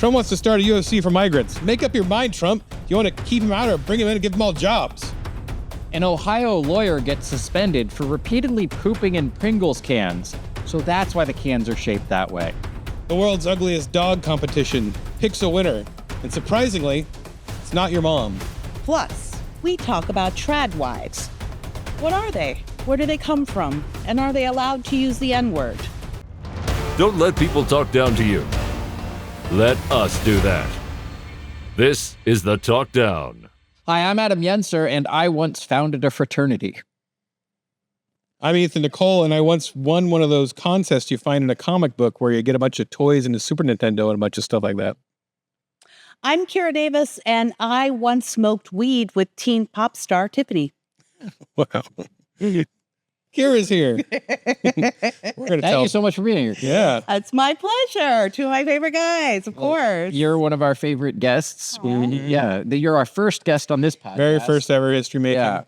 Trump wants to start a UFC for migrants. Make up your mind, Trump. Do you want to keep him out or bring him in and give them all jobs? An Ohio lawyer gets suspended for repeatedly pooping in Pringles cans. So that's why the cans are shaped that way. The world's ugliest dog competition picks a winner. And surprisingly, it's not your mom. Plus, we talk about trad wives. What are they? Where do they come from? And are they allowed to use the N-word? Don't let people talk down to you. Let us do that. This is the Talk Down. Hi, I'm Adam Yenser, and I once founded a fraternity. I'm Ethan Nicolle, and I once won one of those contests you find in a comic book where you get a bunch of toys and a Super Nintendo and a bunch of stuff like that. I'm Kira Davis, and I once smoked weed with teen pop star Tiffany. Wow. Kira's here. Thank you so much for being here. Yeah. It's my pleasure. Two of my favorite guys, of course. You're one of our favorite guests. Yeah, you're our first guest on this podcast. Very first ever history making. Yeah.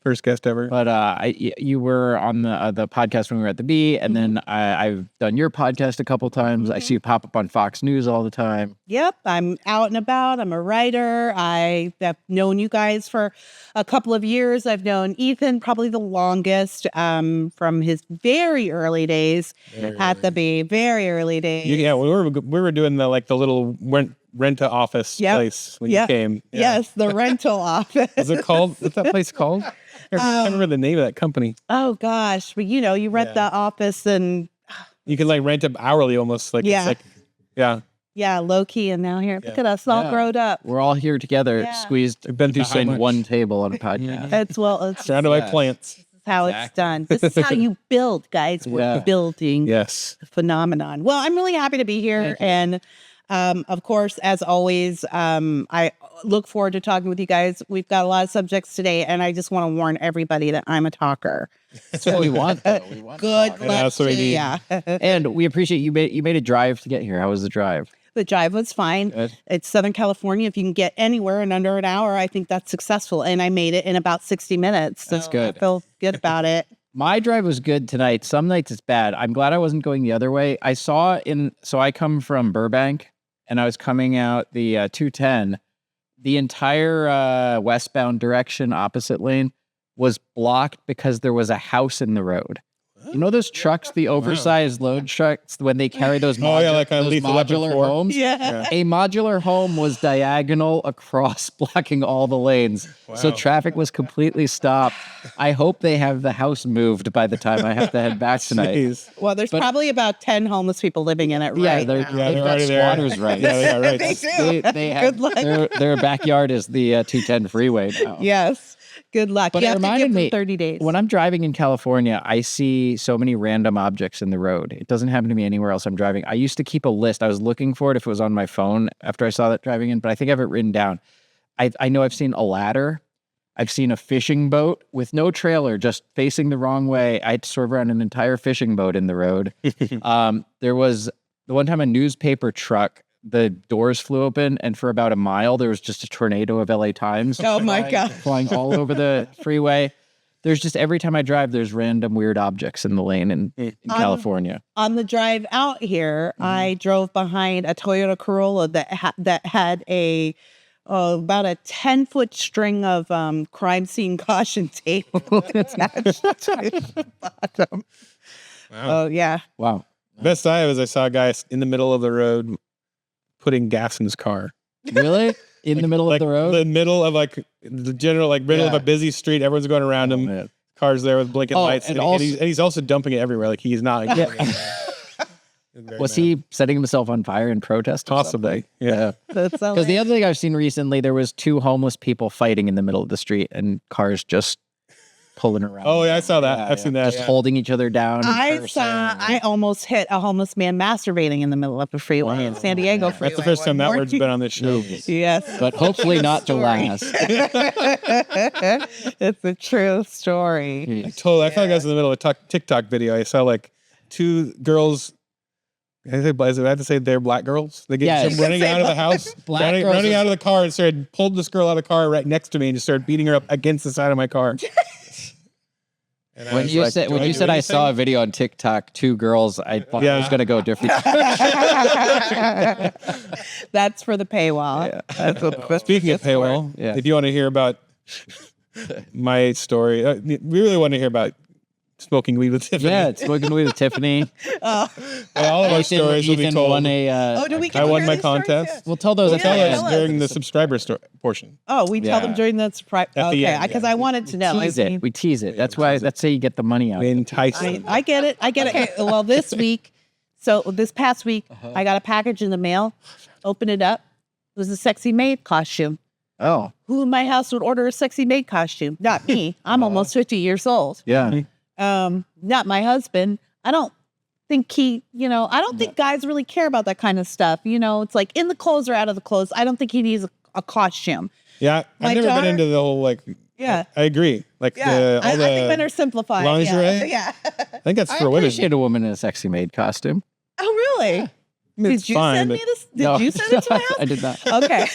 First guest ever. But you were on the podcast when we were at the Bee, and then I've done your podcast a couple times. I see you pop up on Fox News all the time. Yep, I'm out and about. I'm a writer. I have known you guys for a couple of years. I've known Ethan probably the longest from his very early days at the Bee. Very early days. Yeah, we were doing the little rent-a office place when you came. Yeah. Yes, the rental office. Is it called? What's that place called? I can't remember the name of that company. Oh gosh, but you rent the office and you can rent it hourly almost. Yeah, low key, and now here, look at us all grown up. We're all here together, squeezed. We've been through so much. One table on a podcast. It's surrounded by plants. How it's done. This is how you build, guys. We're building. Yes. The phenomenon. Well, I'm really happy to be here, and of course, as always, I look forward to talking with you guys. We've got a lot of subjects today, and I just want to warn everybody that I'm a talker. That's what we want, though. We want good luck to you. Yeah. And we appreciate you made a drive to get here. How was the drive? The drive was fine. Good. It's Southern California. If you can get anywhere in under an hour, I think that's successful. And I made it in about 60 minutes. That's good. I feel good about it. My drive was good tonight. Some nights it's bad. I'm glad I wasn't going the other way. So I come from Burbank, and I was coming out the 210. The entire westbound direction, opposite lane, was blocked because there was a house in the road. You know those trucks, the oversized load trucks, when they carry those modular homes? Yeah. A modular home was diagonal across, blocking all the lanes. Wow. So traffic was completely stopped. I hope they have the house moved by the time I have to head back tonight. Jeez. Well, there's probably about 10 homeless people living in it right now. They've got squatters rights. Yeah, right. They do. They have, good luck. Their backyard is the 210 freeway now. Yes. Good luck. But you it have to reminded give them me, 30 days. When I'm driving in California, I see so many random objects in the road. It doesn't happen to me anywhere else I'm driving. I used to keep a list. I was looking for it if it was on my phone after I saw that driving in, but I think I have it written down. I know I've seen a ladder. I've seen a fishing boat with no trailer, just facing the wrong way. I had to swerve around an entire fishing boat in the road. There was the one time a newspaper truck, the doors flew open, and for about a mile, there was just a tornado of LA Times. Oh my God. Flying all over the freeway. There's just, every time I drive, there's random weird objects in the lane in California. On the drive out here, I drove behind a Toyota Corolla that had about a 10-foot string of crime scene caution tape attached to the bottom. Wow. Oh, yeah. Wow. Best I have is I saw a guy in the middle of the road putting gas in his car. Really? In the middle of the road? The middle of the general middle of a busy street. Everyone's going around him. Man. Cars there with blinking lights. And he's also dumping it everywhere. He's not. Was he setting himself on fire in protest? Possibly. Yeah. Because the other thing I've seen recently, there was two homeless people fighting in the middle of the street and cars just pulling around. Oh, yeah, I saw that. I've seen that. Just holding each other down. I almost hit a homeless man masturbating in the middle of the freeway in San Diego freeway. That's the first time that word's been on this show. Yes. But hopefully not to last. It's a true story. I felt like I was in the middle of a TikTok video. I saw two girls. I have to say they're black girls. They get running out of the house, running out of the car, and pulled this girl out of the car right next to me and just started beating her up against the side of my car. And I When was you like, said "Do when I you do said I saw a anything?" video on TikTok, 2 girls, I thought I was gonna go different. That's for the paywall. That's what, Speaking of paywall, Yeah. if you want to hear about my story, we really want to hear about smoking weed with Tiffany. Yeah, it's smoking weed with Tiffany. Well, all of our stories will be Ethan told. won a. do we get I to won hear my these stories contest. yet? We'll tell those We'll at tell the us end. during the subscriber portion. Oh, we tell them Yeah. during the surprise. At the Okay, end, because yeah. I wanted to know. Tease I it. mean, We tease it. That's why. That's how you get the money out. We entice them. I get it. I get it. Okay, well, this week, so this past week, I got a package in the mail. Open it up. It was a sexy maid costume. Oh, Who in my house would order a sexy maid costume? Not me. I'm almost 50 years old. yeah. Not my husband. I don't think I don't think guys really care about that kind of stuff. It's like in the clothes or out of the clothes. I don't think he needs a costume. Yeah, My I've never daughter- been into the whole Yeah. I agree. Like Yeah. all I the think men are simplified. lingerie? Yeah. I think that's I for women. appreciate a woman in a sexy maid costume. Oh, really? It's Did you fine, send but me this? Did No, you send it to my house? I did not. Okay.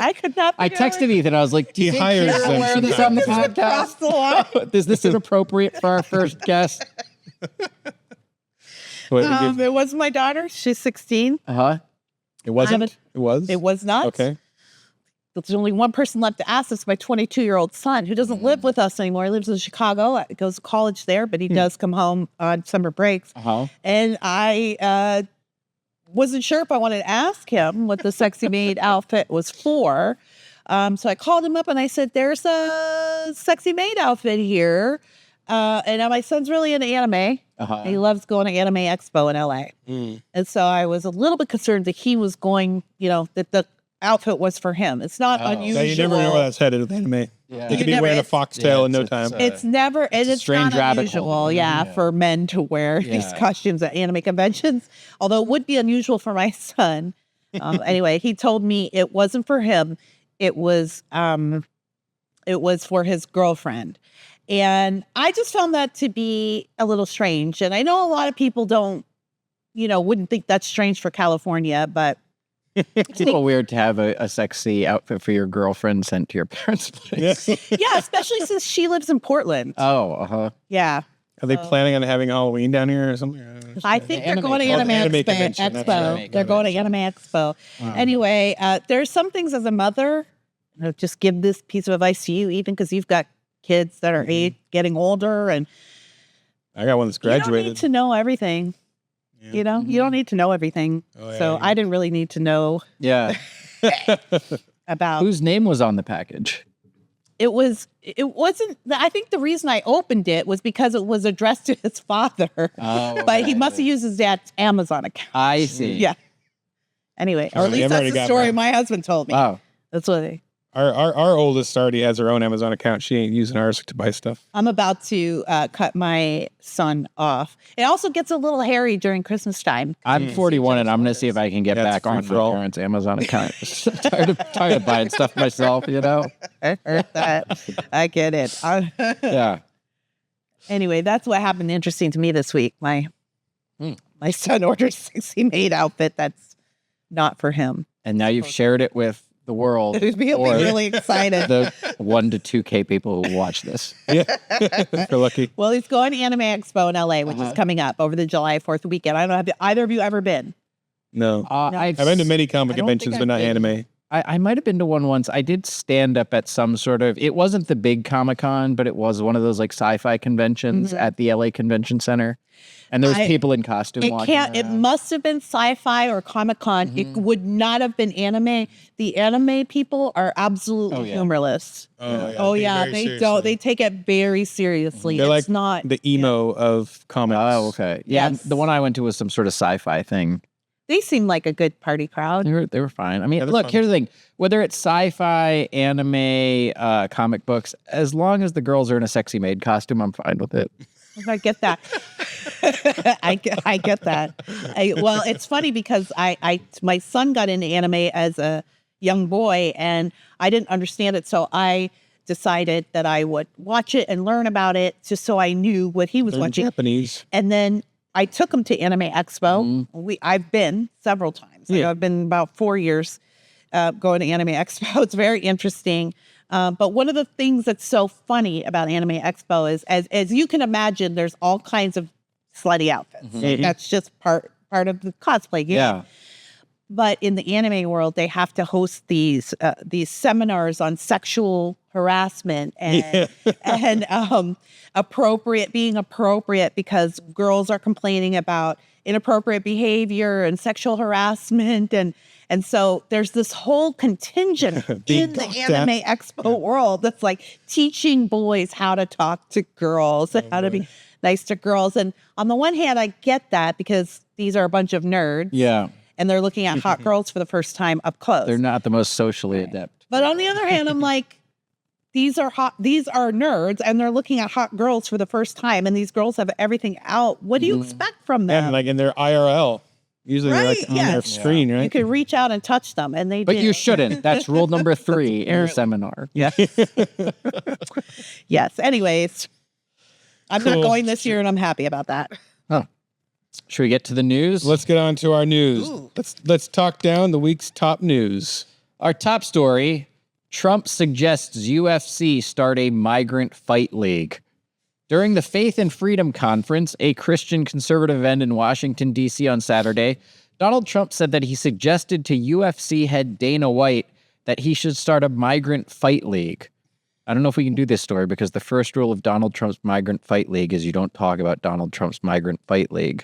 I could not. I texted Ethan. I was like, "Do you He think hires she's them aware of this on the sometimes. Cross podcast? the line. Is this inappropriate for our first guest?" What, It was my daughter. She's 16. Uh huh. it wasn't. I'm It was. It was not. Okay. There's only one person left to ask. It's my 22-year-old son who doesn't live with us anymore. He lives in Chicago. He goes to college there, but he does come home on summer breaks. Uh huh. And I wasn't sure if I wanted to ask him what the sexy maid outfit was for. So I called him up and I said, "There's a sexy maid outfit here." And now my son's really into anime. Uh-huh. He loves going to Anime Expo in LA. And so I was a little bit concerned that he was going, that the outfit was for him. It's not unusual. Yeah, you never know where that's headed with anime. Yeah. They could You be wearing a never- foxtail in no time. It's never, and it's strange not rabbit hole. unusual, for men to wear these Yeah. costumes at anime conventions. Although it would be unusual for my son. Anyway, he told me it wasn't for him. It was for his girlfriend. And I just found that to be a little strange. And I know a lot of people wouldn't think that's strange for California, but It's a little weird to have a sexy outfit for your girlfriend sent to your parents' place. yeah, especially since she lives in Portland. Oh, uh huh. Yeah. Are they planning on having Halloween down here or something? I think they're anime going to convention. Anime Anime convention, Expo. that's right. They're going to Anime Expo. Anyway, there's some things as a mother, I'll just give this piece of advice to you, even because you've got kids that are getting older, and I got one that's you don't graduated. need to know everything. You don't need to know everything. Oh, yeah, So yeah. I didn't really need to know Yeah. about Whose name was on the package? it wasn't. I think the reason I opened it was because it was addressed to his father. Oh, But he must have used his dad's Amazon account. I see. Yeah. Anyway, or Oh, at least they've that's already the got story mine. my husband told me. Wow. That's what Our oldest already has her own Amazon account. She ain't using ours to buy stuff. I'm about to cut my son off. It also gets a little hairy during Christmas time. I'm 41 and I'm going to see if I can get Yeah, it's back on free for my all. parents' Amazon account. tired of buying stuff myself, I get it. Yeah. Anyway, that's what happened interesting to me this week. My son ordered a sexy maid outfit that's not for him. And now you've shared it with the world. He'll be or really excited. the 1 to 2K people who watch this. Yeah, if you're lucky. Well, he's going to Anime Expo in LA, which is coming up over the July 4th weekend. I don't know, have either of you ever been? No. I've I've been to many comic I don't conventions, think but not I've been. anime. I might have been to one once. I did stand up at some sort of, it wasn't the big Comic-Con, but it was one of those like sci-fi conventions at the LA Convention Center. And there was people in costume walking It around. must have been sci-fi or Comic-Con. It would not have been anime. The anime people are absolutely humorless. Oh yeah. They take it very seriously. They're It's like not the emo of comics. Oh, okay. Yeah, Yes. the one I went to was some sort of sci-fi thing. they seem like a good party crowd. They were fine. I mean, Yeah, they're look, fun. here's the thing. Whether it's sci-fi, anime, comic books, as long as the girls are in a sexy maid costume, I'm fine with it. I get that. I get that. Well, it's funny because my son got into anime as a young boy and I didn't understand it. So I decided that I would watch it and learn about it just so I knew what he was They're watching. Japanese. And then I took him to Anime Expo. I've been several times. Yeah. I've been about 4 years going to Anime Expo. It's very interesting. But one of the things that's so funny about Anime Expo is, as you can imagine, there's all kinds of slutty outfits. That's just part of the cosplay game. Yeah. But in the anime world, they have to host these seminars on sexual harassment and being appropriate because girls are complaining about inappropriate behavior and sexual harassment and so there's this whole contingent in the Anime Expo world that's like teaching boys how to talk to girls and how to be nice to girls. And on the one hand, I get that because these are a bunch of nerds. Yeah. And they're looking at hot girls for the first time up close. They're not the most socially adept. But on the other hand, I'm like, these are nerds and they're looking at hot girls for the first time and these girls have everything out. What do you expect from them? And like in their IRL. Usually they're like on their screen, right? You can reach out and touch them and they But you shouldn't. That's rule number 3 in your seminar. Yeah. Yes. Anyways, I'm not going this year and I'm happy about that. Oh. Should we get to the news? Let's get on to our news. Ooh. Let's talk down the week's top news. Our top story, Trump suggests UFC start a migrant fight league. During the Faith and Freedom Conference, a Christian conservative event in Washington, D.C. on Saturday, Donald Trump said that he suggested to UFC head Dana White that he should start a migrant fight league. I don't know if we can do this story because the first rule of Donald Trump's migrant fight league is you don't talk about Donald Trump's migrant fight league.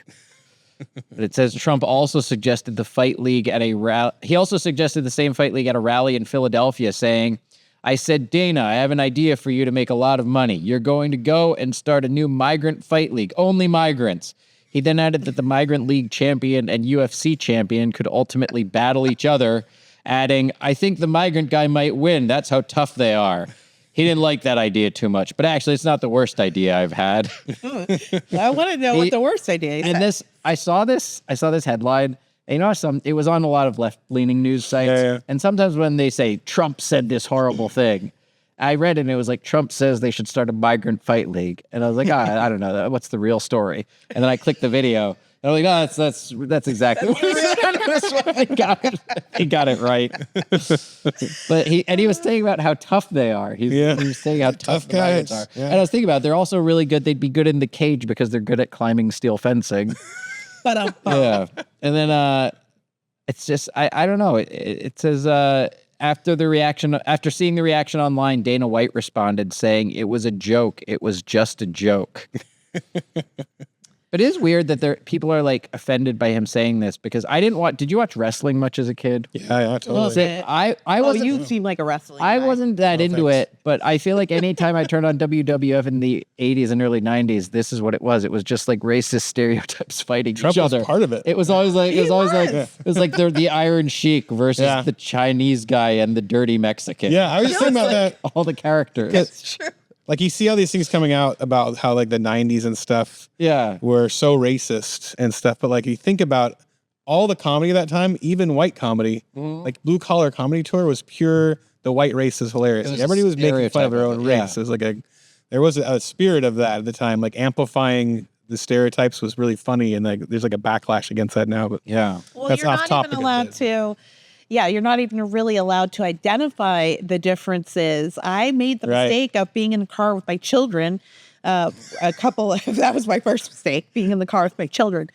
But it says Trump also suggested the fight league at a rally. He also suggested the same fight league at a rally in Philadelphia, saying, I said, Dana, I have an idea for you to make a lot of money. You're going to go and start a new migrant fight league, only migrants. He then added that the migrant league champion and UFC champion could ultimately battle each other, adding, I think the migrant guy might win. That's how tough they are. He didn't like that idea too much, but actually it's not the worst idea I've had. I want to know what the worst idea is. And I saw this headline. And it was on a lot of left-leaning news sites. And sometimes when they say Trump said this horrible thing, I read it and it was like Trump says they should start a migrant fight league. And I was like, I don't know, what's the real story? And then I clicked the video. And I'm like, oh, that's exactly what he got it right. But he was saying about how tough they are. He was saying how tough the migrants are. Yeah. And I was thinking about they're also really good. They'd be good in the cage because they're good at climbing steel fencing. Yeah. And then it's just I don't know. It says after seeing the reaction online, Dana White responded saying it was a joke. It was just a joke. But it is weird that people are like offended by him saying this because I didn't watch. Did you watch wrestling much as a kid? Yeah, totally. I wasn't. You seem like a wrestling. I wasn't that into it, but I feel like anytime I turned on WWF in the 80s and early 90s, this is what it was. It was just like racist stereotypes fighting Trump each other. Was part of it. It was always like they're the Iron Sheik versus the Chinese guy and the dirty Mexican. Yeah, I was thinking about that. All the characters. That's true. Like you see all these things coming out about how like the 90s and stuff were so racist and stuff. But like you think about all the comedy of that time, even white comedy, like Blue Collar Comedy Tour was pure, the white race is hilarious. Everybody was making fun of their own race. It was like there was a spirit of that at the time, like amplifying the stereotypes was really funny. And like there's like a backlash against that now. But well, that's you're not even allowed to. Yeah, you're not even really allowed to identify the differences. I made the mistake of being in the car with my children. That was my first mistake, being in the car with my children.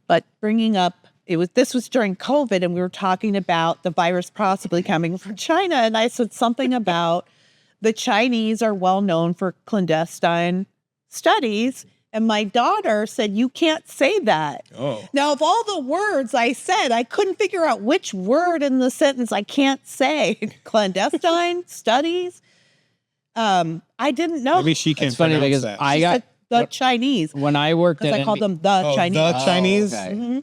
But bringing up, this was during COVID and we were talking about the virus possibly coming from China. And I said something about the Chinese are well known for clandestine studies. And my daughter said, you can't say that. Oh. Now, of all the words I said, I couldn't figure out which word in the sentence I can't say. Clandestine studies? I didn't know. Maybe she can't. It's funny because that. I got the Chinese. When I worked at I called them the Chinese. The Chinese? Okay. Mm-hmm.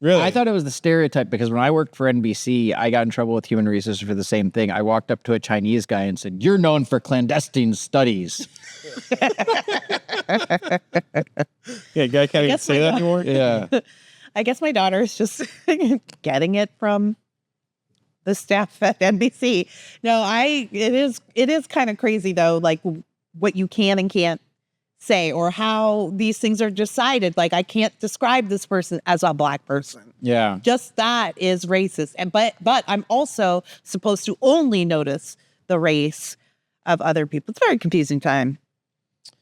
Really? I thought it was the stereotype because when I worked for NBC, I got in trouble with human resources for the same thing. I walked up to a Chinese guy and said, "You're known for clandestine studies." Yeah, guy can't even say that anymore. Yeah. I guess my daughter is just getting it from the staff at NBC. No, it is kind of crazy though, like what you can and can't say or how these things are decided. Like I can't describe this person as a black person. Yeah. Just that is racist. And but I'm also supposed to only notice the race of other people. It's a very confusing time.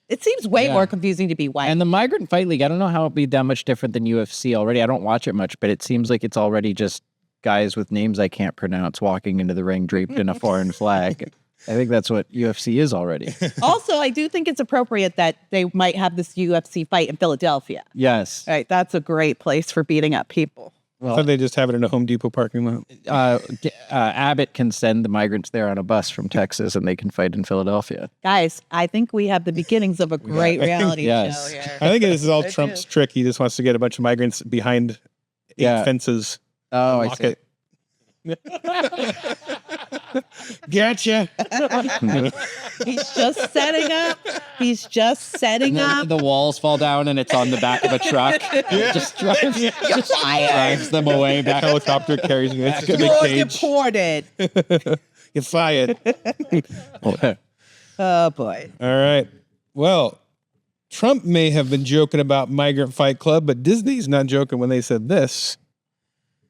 It seems way more confusing to be white. And the Migrant Fight League, I don't know how it'd be that much different than UFC already. I don't watch it much, but it seems like it's already just guys with names I can't pronounce walking into the ring draped in a foreign flag. I think that's what UFC is already. Also, I do think it's appropriate that they might have this UFC fight in Philadelphia. Yes. Right. That's a great place for beating up people. Well, I thought they just have it in a Home Depot parking lot. Abbott can send the migrants there on a bus from Texas and they can fight in Philadelphia. Guys, I think we have the beginnings of a great reality show here. I think this is all Trump's trick. He just wants to get a bunch of migrants behind 8 fences. Oh, I see. Gotcha. He's just setting up. He's just setting up. The walls fall down and it's on the back of a truck. Just drives them away. Back Helicopter carries me. It's a big You're cage. deported. You're fired. Oh, boy. All right. Well, Trump may have been joking about Migrant Fight Club, but Disney's not joking when they said this.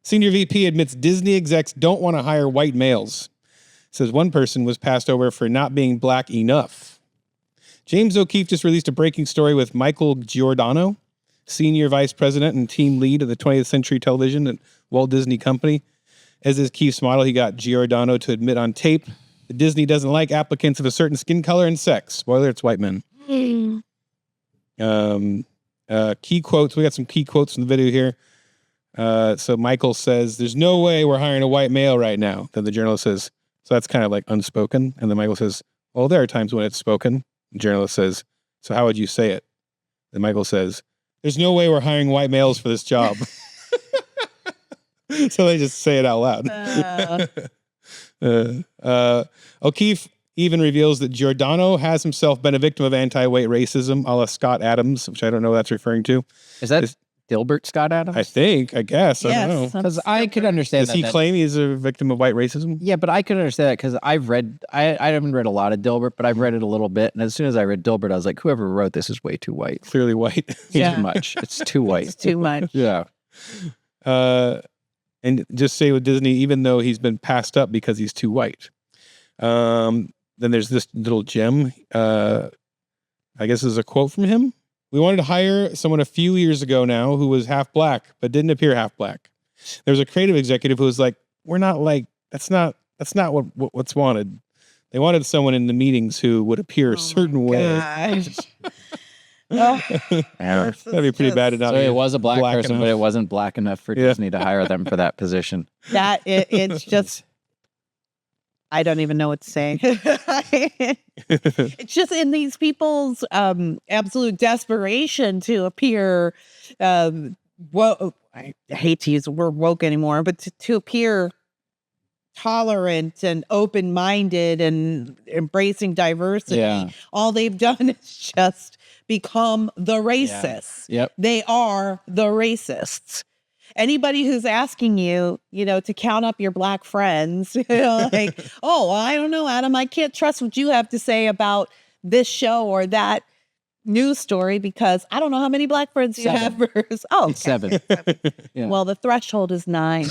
Senior VP admits Disney execs don't want to hire white males. Says one person was passed over for not being black enough. James O'Keefe just released a breaking story with Michael Giordano, Senior Vice President and Team Lead of the 20th Century Television at Walt Disney Company. As his Keefe's model, he got Giordano to admit on tape that Disney doesn't like applicants of a certain skin color and sex. Spoiler, it's white men. Key quotes. We got some key quotes from the video here. So Michael says, "There's no way we're hiring a white male right now." Then the journalist says, "So that's kind of like unspoken." And then Michael says, "Well, there are times when it's spoken." The journalist says, "So how would you say it?" Then Michael says, "There's no way we're hiring white males for this job." So they just say it out loud. O'Keefe even reveals that Giordano has himself been a victim of anti-white racism, a la Scott Adams, which I don't know what that's referring to. Is that Dilbert Scott Adams? I guess. I don't know. Because I could understand Does he claim he's a victim of white racism? Yeah, but I could understand that because I haven't read a lot of Dilbert, but I've read it a little bit. And as soon as I read Dilbert, I was like, whoever wrote this is way too white. Clearly white. Too much. It's too white. It's too much. Yeah. And just say with Disney, even though he's been passed up because he's too white. Then there's this little gem. I guess this is a quote from him. "We wanted to hire someone a few years ago now who was half black, but didn't appear half black. There was a creative executive who was like, we're not like, that's not what's wanted. They wanted someone in the meetings who would appear a certain way." That'd be pretty bad enough. So it was a black person, enough. but it wasn't black enough for Disney to hire them for that position. It's just, I don't even know what to say. It's just in these people's absolute desperation to appear, I hate to use the word woke anymore, but to appear tolerant and open-minded and embracing diversity. Yeah. All they've done is just become the racists. Yeah. Yep. They are the racists. Anybody who's asking you, to count up your black friends, like, "Oh, well, I don't know, Adam, I can't trust what you have to say about this show or that news story because I don't know how many black friends you have." Oh, okay. 7. Yeah. Well, the threshold is 9.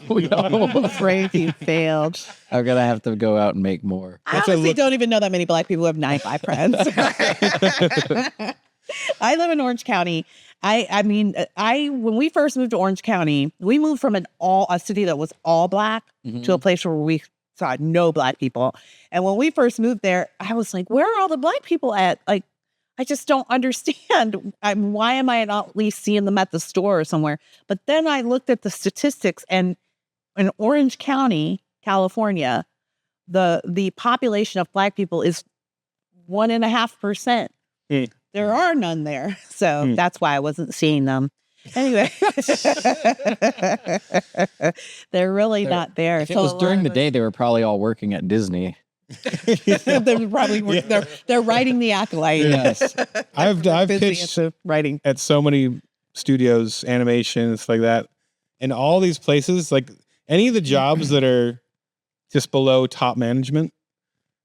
Oh, no. I'm afraid you failed. I'm going to have to go out and make more. I honestly don't even know that many black people who have 9 black friends. I live in Orange County. When we first moved to Orange County, we moved from a city that was all black to a place where we saw no black people. And when we first moved there, I was like, where are all the black people at? Like, I just don't understand. Why am I not at least seeing them at the store or somewhere? But then I looked at the statistics, and in Orange County, California, the population of black people is 1.5%. There are none there. So that's why I wasn't seeing them. Anyway, they're really not there. If it was during the day, they were probably all working at Disney. They're probably they're writing the Acolyte. Yes. I've pitched writing at so many studios, animation, stuff like that. And all these places, like any of the jobs that are just below top management,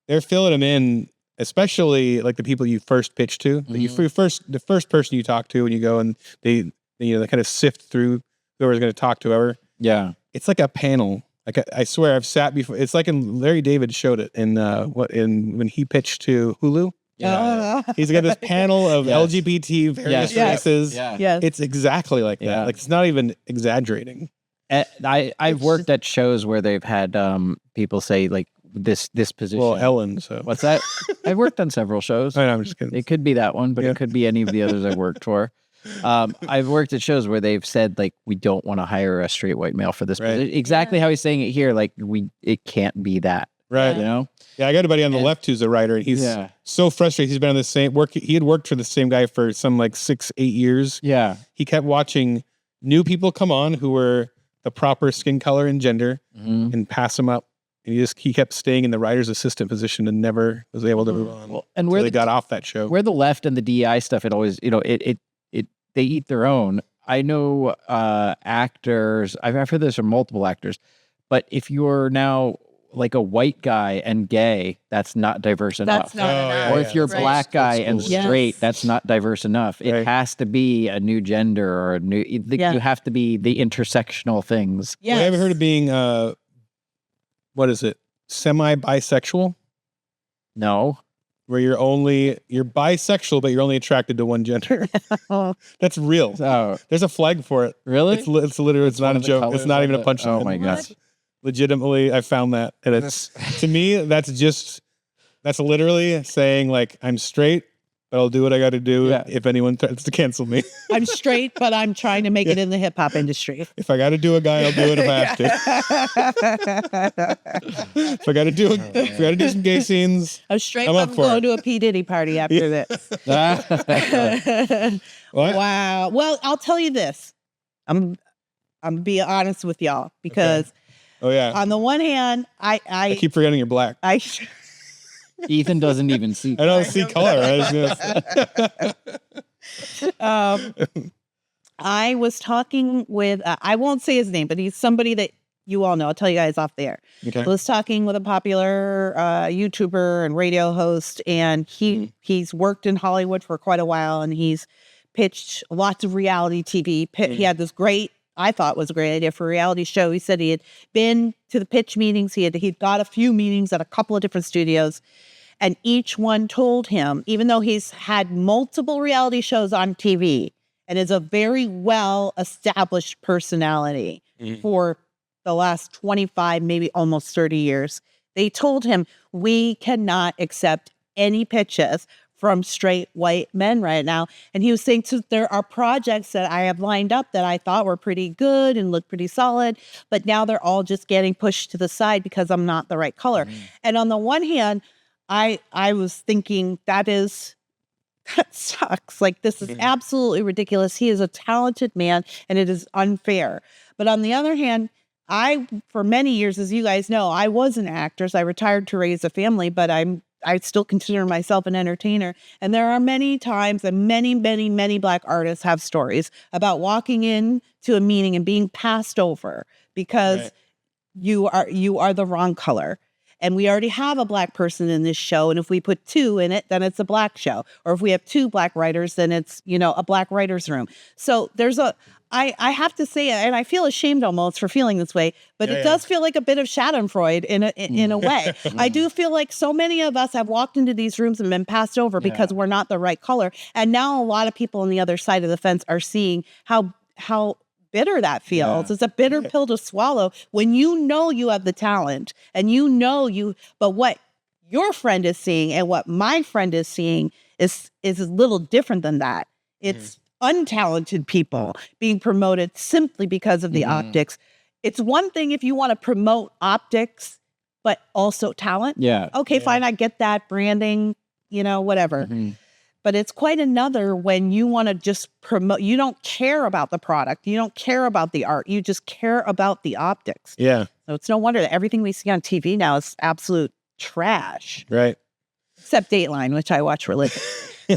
they're filling them in, especially like the people you first pitch to. The first person you talk to when you go and they kind of sift through whoever's going to talk to whoever. Yeah. It's like a panel. Like I swear I've sat before. It's like in Larry David showed it in when he pitched to Hulu. Yeah. He's got this panel of Yes. LGBT various Yes. races. Yeah. Yes. It's exactly like that. Yeah. Like it's not even exaggerating. I've worked at shows where they've had people say like this position. Well, Ellen. So What's that? I've worked on several shows. I know, I'm just kidding. It could be that one, but Yeah. it could be any of the others I've worked for. I've worked at shows where they've said like we don't want to hire a straight white male for this Right. position. Exactly how he's saying it here. Like it can't be that. Right. You know? Yeah, I got a buddy on the left who's a writer, and he's so frustrated. He's been on the same work. He had worked for the same guy for some like 6-8 years. Yeah. He kept watching new people come on who were the proper skin color and gender and pass them up. And he kept staying in the writer's assistant position and never was able to move on. Well, and where they got off that show. Where the left and the DEI stuff, it always, they eat their own. I know actors, I've heard this from multiple actors, but if you're now like a white guy and gay, that's not diverse enough. That's not enough. Or if you're a Right. black guy and Yes. straight, that's not diverse enough. It Right. has to be a new gender or a new, you have to be the intersectional things. Yes. Well, have you heard of being, what is it? Semi-bisexual? No. Where you're bisexual, but you're only attracted to one gender. That's real. Oh, There's a flag for it. really? It's literally, it's not one a of the joke. It's colors not of even a the- punchline. Oh my God. Legitimately, I found that. And it's, to me, that's literally saying like, I'm straight, but I'll do what I got to do if anyone threatens to cancel me. I'm straight, but I'm trying to make it in the hip hop industry. If I got to do a guy, I'll do it if I have to. If I got to do some gay scenes, I'm straight, I'm but up I'm for going it. to a P. Diddy party after this. What? Wow. Well, I'll tell you this. I'm be honest with y'all because Oh yeah. on the one hand, I keep forgetting you're black. Ethan doesn't even see. I don't see color. I was talking with, I won't say his name, but he's somebody that you all know. I'll tell you guys off the air. Okay. I was talking with a popular YouTuber and radio host, and he's worked in Hollywood for quite a while, and he's pitched lots of reality TV. He had this great, I thought was a great idea for a reality show. He said he had been to the pitch meetings. He'd got a few meetings at a couple of different studios, and each one told him, even though he's had multiple reality shows on TV and is a very well-established personality for the last 25, maybe almost 30 years, they told him, we cannot accept any pitches from straight white men right now. And he was saying, so there are projects that I have lined up that I thought were pretty good and looked pretty solid, but now they're all just getting pushed to the side because I'm not the right color. And on the one hand, I was thinking that sucks. Like, this is absolutely ridiculous. He is a talented man and it is unfair. But on the other hand, for many years, as you guys know, I was an actress. I retired to raise a family, but I still consider myself an entertainer. And there are many times and many, many, many Black artists have stories about walking into a meeting and being passed over because you are the wrong color. And we already have a Black person in this show. And if we put 2 in it, then it's a Black show. Or if we have 2 Black writers, then it's, a Black writer's room. So there's I have to say, and I feel ashamed almost for feeling this way, but it does feel like a bit of Schadenfreude in a way. I do feel like so many of us have walked into these rooms and been passed over because we're not the right color. And now a lot of people on the other side of the fence are seeing how bitter that feels. It's a bitter pill to swallow when you know you have the talent and but what your friend is seeing and what my friend is seeing is a little different than that. It's untalented people being promoted simply because of the optics. It's one thing if you want to promote optics, but also talent. Yeah. Okay, fine. I get that, branding, whatever. But it's quite another when you want to just promote. You don't care about the product. You don't care about the art. You just care about the optics. Yeah. So it's no wonder that everything we see on TV now is absolute trash. Right. Except Dateline, which I watch religiously.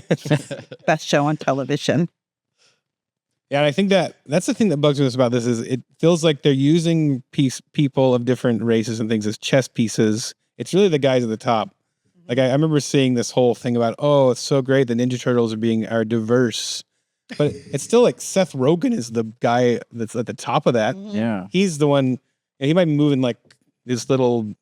Best show on television. Yeah, and I think that's the thing that bugs me about this is it feels like they're using people of different races and things as chess pieces. It's really the guys at the top. Like I remember seeing this whole thing about, it's so great the Ninja Turtles are diverse, but it's still like Seth Rogen is the guy that's at the top of that. Yeah. He's the one, And he might be moving like his little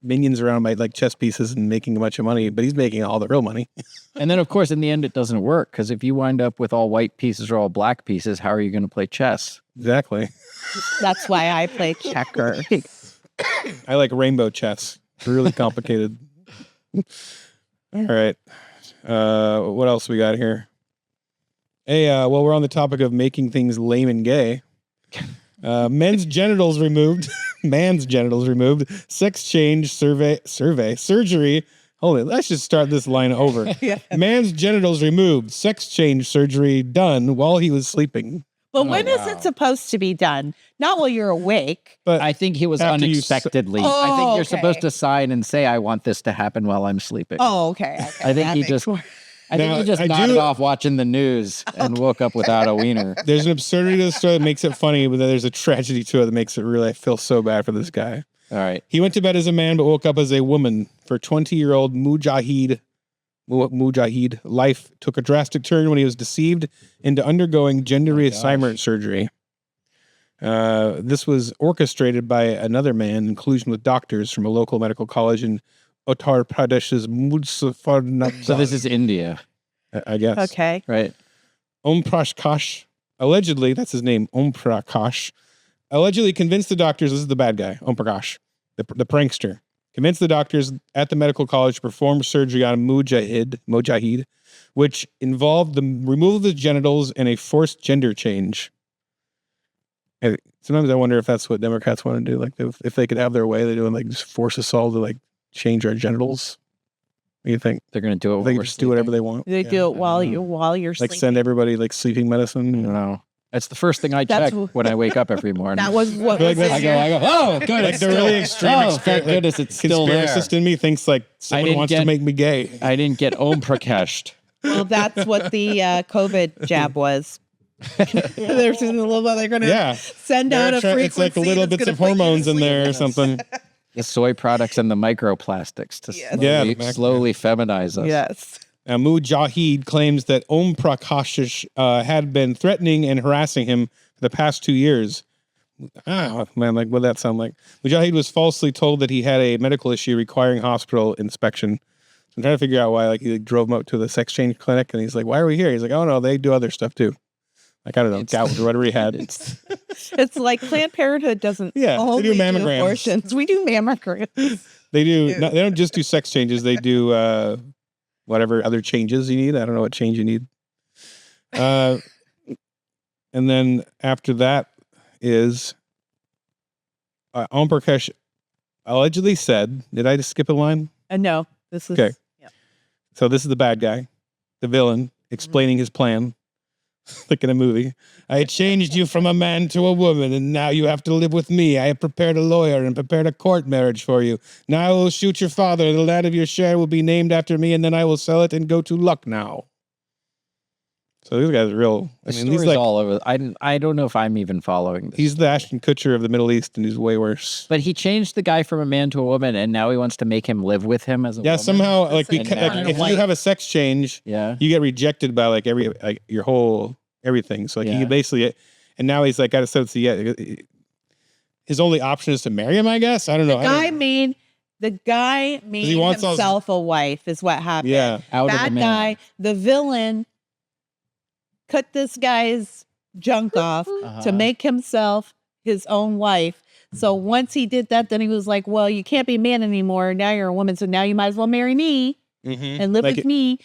minions around by like chess pieces and making a bunch of money, but he's making all the real money. And then, of course, in the end, it doesn't work because if you wind up with all white pieces or all black pieces, how are you going to play chess? Exactly. That's why I play checkers. I like rainbow chess. It's really complicated. All right. What else we got here? Hey, well, we're on the topic of making things lame and gay. Man's genitals removed. Sex change surgery. Hold it. Let's just start this line over. Yeah. Man's genitals removed. Sex change surgery done while he was sleeping. But when is it supposed to be done? Not while you're awake. But I think he was unexpectedly. I think you're supposed to sign and say, I want this to happen while I'm sleeping. Oh, okay. I think he just... I think he just nodded off watching the news and woke up without a wiener. There's an absurdity to the story that makes it funny, but then there's a tragedy to it that makes it really, I feel so bad for this guy. All right. He went to bed as a man, but woke up as a woman. For 20-year-old Mujahid, life took a drastic turn when he was deceived into undergoing gender reassignment surgery. This was orchestrated by another man in collusion with doctors from a local medical college in Uttar Pradesh's Muzaffarnagar. So this is India. I guess. Okay. Right. Om Prakash, allegedly, that's his name, Om Prakash, allegedly convinced the doctors, this is the bad guy, Om Prakash, the prankster, convinced the doctors at the medical college to perform surgery on Mujahid, which involved the removal of his genitals and a forced gender change. Sometimes I wonder if that's what Democrats want to do. Like if they could have their way, they do and like just force us all to like change our genitals. What do you think? They're going to do it. They can just do whatever they want. They do it while you're like sleeping. send everybody like sleeping medicine. I don't know. That's the first thing I check when I wake up every morning. That was what I go, oh, good. Like the really extreme thank goodness it's still there. Conspiracist in me thinks like someone wants to make me gay. I didn't get Om Prakashed. Well, that's what the COVID jab was. There's a little bit they're going to send out a frequency. It's like little bits of hormones in there or something. The soy products and the microplastics to slowly feminize us. Yes. Mujahid claims that Om Prakash had been threatening and harassing him for the past 2 years. Oh, man, like, what did that sound like? Mujahid was falsely told that he had a medical issue requiring hospital inspection. So I'm trying to figure out why, like, he drove him up to the sex change clinic, and he's like, why are we here? He's like, oh, no, they do other stuff, too. Like, I don't know, gout or whatever he had. It's like Planned Parenthood doesn't they do mammograms. Abortions. We do mammograms. They do. They don't just do sex changes. They do whatever other changes you need. I don't know what change you need. And then after that is Om Prakash allegedly said, did I just skip a line? No. This is okay. Yep. So this is the bad guy, the villain, explaining his plan. Like in a movie. I changed you from a man to a woman, and now you have to live with me. I have prepared a lawyer and prepared a court marriage for you. Now I will shoot your father. The land of your share will be named after me, and then I will sell it and go to Lucknow. So these guys are real. I mean, he's like all over. I don't know if I'm even following this. He's the Ashton Kutcher of the Middle East, and he's way worse. But he changed the guy from a man to a woman, and now he wants to make him live with him as a woman. Somehow, like, if you have a sex change, you get rejected by like your whole everything. So like he basically, and now he's like got to set his only option is to marry him. I guess I don't know. The guy made himself a wife. Is what happened. Yeah, bad guy. The villain cut this guy's junk off to make himself his own wife. So once he did that, then he was like, well, you can't be a man anymore. Now you're a woman. So now you might as well marry me and live with me.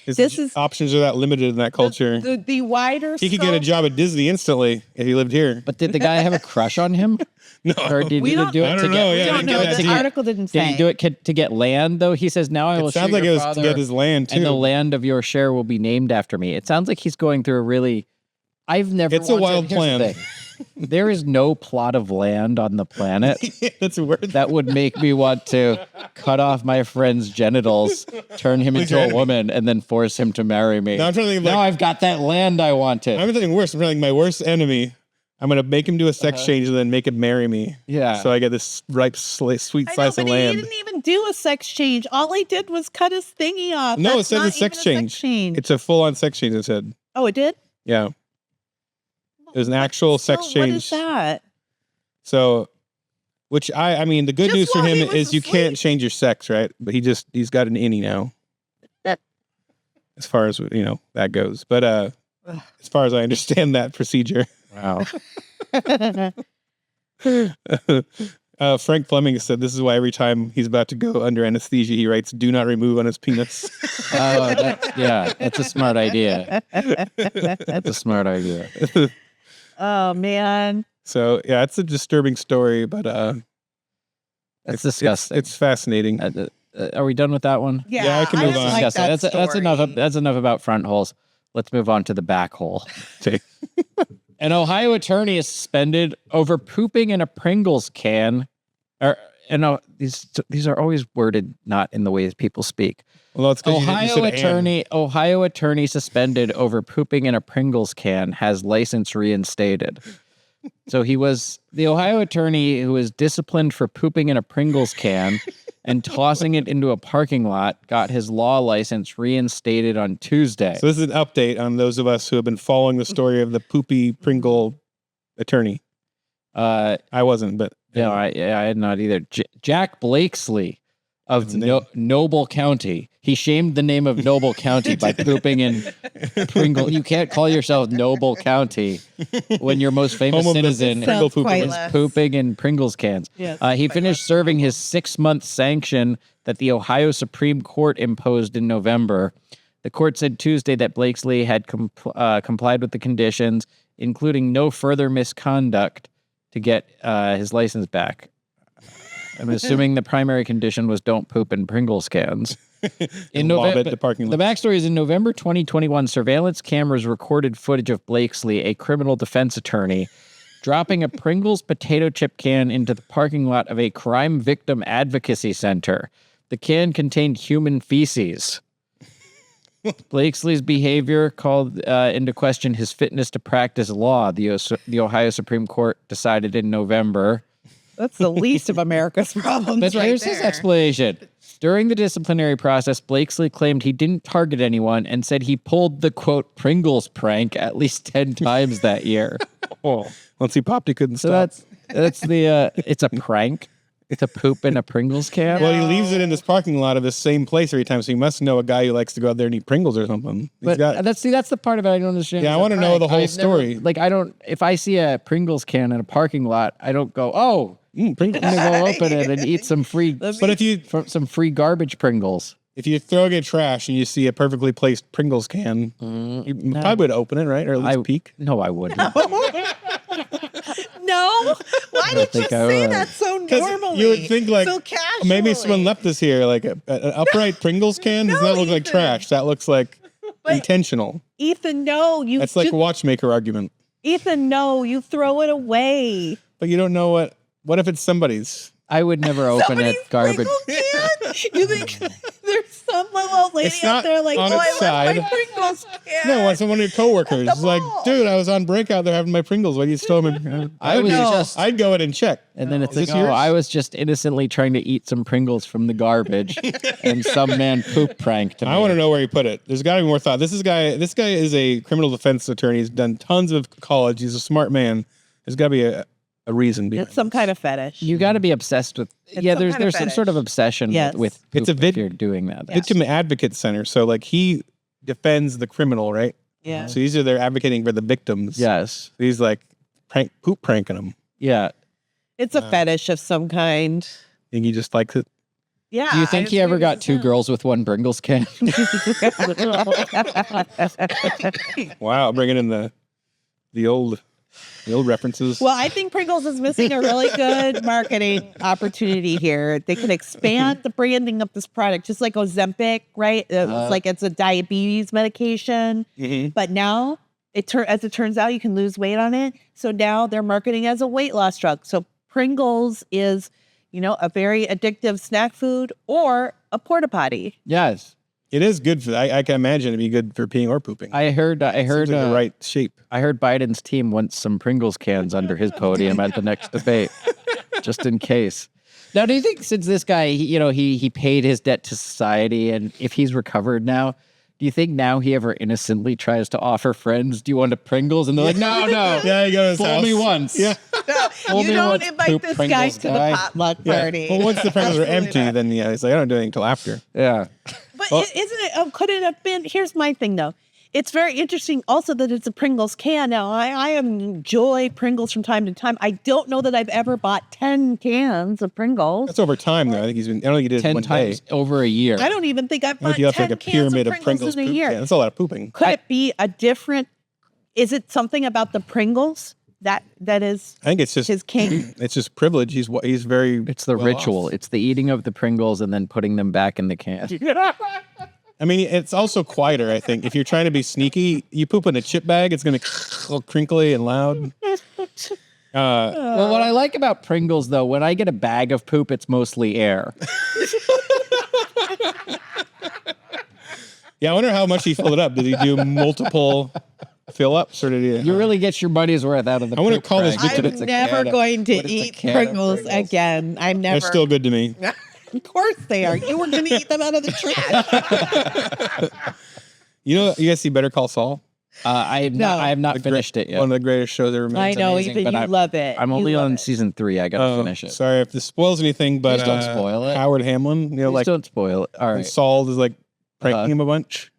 Options are that limited in that culture. The wider he could get a job at Disney instantly if he lived here. But did the guy have a crush on him? No. Or did he do it to get? We don't know. The article didn't say. Did he do it to get land, though? He says, now I will shoot your father. It sounds like it was to get his land, too. And the land of your share will be named after me. It sounds like he's going through a really... It's a wild plan. There is no plot of land on the planet that would make me want to cut off my friend's genitals, turn him into a woman, and then force him to marry me. Now I'm trying to think now I've got that land I wanted. I'm thinking worse. I'm thinking my worst enemy. I'm going to make him do a sex change and then make him marry me. Yeah. So I get this ripe, sweet slice of land. He didn't even do a sex change. All he did was cut his thingy off. No, it said a sex change. It's a full-on sex change, it said. Oh, it did? Yeah. It was an actual sex change. What is that? So Which I mean, the good Just news for while him he was is you can't asleep. change your sex, right? But he's got an innie now. As far as that goes. But as far as I understand that procedure. Wow. Frank Fleming said this is why every time he's about to go under anesthesia, he writes, "Do not remove on his penis." That's a smart idea. That's a smart idea. Oh man. So yeah, it's a disturbing story, but That's disgusting. It's fascinating. Are we done with that one? Yeah, I can move on. like that That's enough. story. That's enough about front holes. Let's move on to the back hole. Okay. An attorney is suspended over pooping in a Pringles can. These are always worded not in the way that people speak. Well, it's Ohio attorney suspended over pooping in a Pringles can has license reinstated. So the Ohio attorney who was disciplined for pooping in a Pringles can and tossing it into a parking lot got his law license reinstated on Tuesday. So this is an update on those of us who have been following the story of the poopy Pringle attorney. I wasn't, but No, I had not either. Jack Blakesley of Noble County. He shamed the name of Noble County by pooping in Pringle. You can't call yourself Noble County when your most famous Home of the citizen Pringle Pooper is less. pooping in Pringles cans. Yes, He finished serving his 6-month sanction that the Ohio Supreme Court imposed in November. The court said Tuesday that Blakesley had complied with the conditions, including no further misconduct, to get his license back. I'm assuming the primary condition was don't poop in Pringles cans. In November, the parking lot. The backstory is in November 2021, surveillance cameras recorded footage of Blakesley, a criminal defense attorney, dropping a Pringles potato chip can into the parking lot of a crime victim advocacy center. The can contained human feces. Blakesley's behavior called into question his fitness to practice law, the Ohio Supreme Court decided in November. That's the least of America's problems. But right here's there. his explanation. During the disciplinary process, Blakesley claimed he didn't target anyone and said he pulled the, quote, Pringles prank at least 10 times that year. Once he popped, he couldn't So stop. that's the, it's a prank. It's a poop in a Pringles can. Well, he leaves it in this parking lot of this same place every time, so he must know a guy who likes to go out there and eat Pringles or something. But that's the part of it I don't understand. Yeah, I It's a want to know prank. the whole I've story. if I see a Pringles can in a parking lot, I don't go, oh, Pringles. I'm gonna go open it and eat some free, But some free garbage Pringles. if you throw a trash and you see a perfectly placed Pringles can, you probably would open it, right? Or at least peek. No, I wouldn't. No? Why did you think I say would. that so 'Cause normally? you would think like so casually. maybe someone left this here, like an upright Pringles can does not look like Ethan. trash. That looks like intentional. Ethan, no. That's like a watchmaker argument. Ethan, no. You throw it away. But you don't know what if it's somebody's? I would never open Somebody's it garbage. Pringles can? You think there's some little old lady It's out not there like, on oh, its I left side. my Pringles can. No, it's one of your coworkers. At It's the like, mall. dude, I was on breakout there having my Pringles. Why do you stole them? I'd go in and check. And then it's Is like, this oh, yours? I was just innocently trying to eat some Pringles from the garbage, and some man poop pranked me. I want to know where he put it. There's got to be more thought. This guy is a criminal defense attorney. He's done tons of college. He's a smart man. There's got to be a reason behind It's some this. kind of fetish. You got to be obsessed with. It's Yeah, some there's kind of some fetish. sort of obsession Yes. with. It's a poop if you're doing that. Victim Advocate Center. So like he defends the criminal, right? Yeah. So these are they're advocating for the victims. Yes. He's like poop pranking them. Yeah. It's a fetish of some kind. Think he just likes it? Yeah. Do you think he ever got two girls with one Pringles can? Wow, bringing in the old references. Well, I think Pringles is missing a really good marketing opportunity here. They could expand the branding of this product, just like Ozempic, right? It's like it's a diabetes medication, but now as it turns out, you can lose weight on it. So now they're marketing as a weight loss drug. So Pringles is, a very addictive snack food or a porta potty. Yes. It is good for. I can imagine it'd be good for peeing or pooping. I heard Seems like the right shape. I heard Biden's team wants some Pringles cans under his podium at the next debate, just in case. Now, do you think since this guy, he paid his debt to society, and if he's recovered now, Do you think now he ever innocently tries to offer friends, do you want a Pringles? And they're like, no. Yeah, you go to his Fool house. me once. Yeah. You don't invite this guy to the potluck party. Well, once the Pringles are empty, then he's like, I don't do anything until after. Yeah. But isn't it? Could it have been? Here's my thing, though. It's very interesting also that it's a Pringles can. Now, I enjoy Pringles from time to time. I don't know that I've ever bought 10 cans of Pringles. That's over time, though. I think I don't think he did it 10 one times day. over a year. I don't even think I've I bought think you have 10 like a cans pyramid of of Pringles in a poop year. can. That's a lot of pooping. Could it be a different? Is it something about the Pringles that is? I think it's just his king. It's just privilege. He's very. It's the well ritual. off. It's the eating of the Pringles and then putting them back in the can. I mean, it's also quieter. I think if you're trying to be sneaky, you poop in a chip bag. It's gonna all crinkly and loud. Well, what I like about Pringles, though, when I get a bag of poop, it's mostly air. Yeah, I wonder how much he filled it up. Did he do multiple fill-ups, or did he? You really get your money's worth out of the I wanna poop call this crack. good I'm never going to eat Pringles again. I'm never. They're still good to me. Of course they are. You were going to eat them out of the trash. You guys see Better Call Saul? I have not finished it yet. One of the greatest shows ever made. I know, amazing, even but you love it. I'm only You love on it. season 3. I got to finish it. Sorry if this spoils anything, but Please don't spoil it. Howard Hamlin, Please like don't spoil it. All right. Saul is like pranking him a bunch.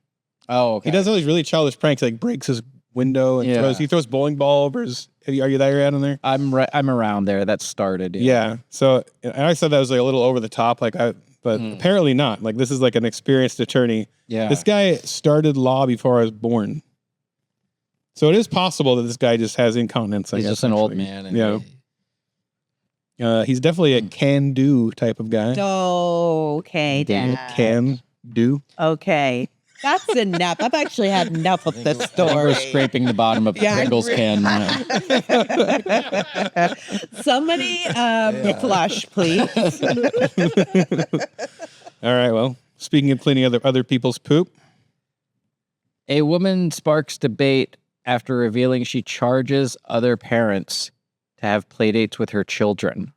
Oh, okay. He does all these really childish pranks, like breaks his window and throws bowling ball over his. Are you there yet on there? I'm around there. That started. Yeah. So and I said that was like a little over the top, but apparently not. Like this is like an experienced attorney. Yeah. This guy started law before I was born. So it is possible that this guy just has incontinence. He's just an old man. Yeah. He's definitely a can-do type of guy. Okay, Dad. Can do. Okay. That's enough. I've actually had enough of this We're story. scraping the bottom of the Pringles can. Somebody flush, please. All right. Well, speaking of cleaning other people's poop, A woman sparks debate after revealing she charges other parents to have playdates with her children.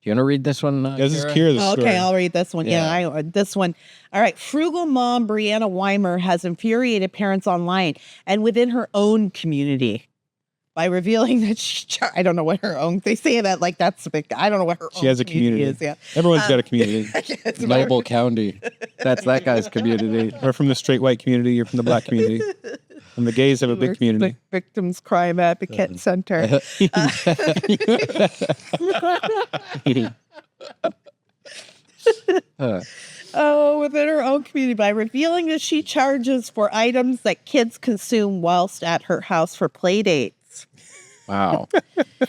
Do you want to read this one? this is Kira? Kira's story. Okay, I'll read this one. Yeah, this one. All right. Frugal mom Brianna Weimer has infuriated parents online and within her own community by revealing that I don't know what her own. They say that like that's a big. I don't know what her. She has a community. is. Yeah, Everyone's got a community. Noble County. That's that guy's community. We're from the straight white community. You're from the black community. And the gays have a big community. Victims Crime Advocate Center. Within her own community by revealing that she charges for items that kids consume whilst at her house for play dates. Wow.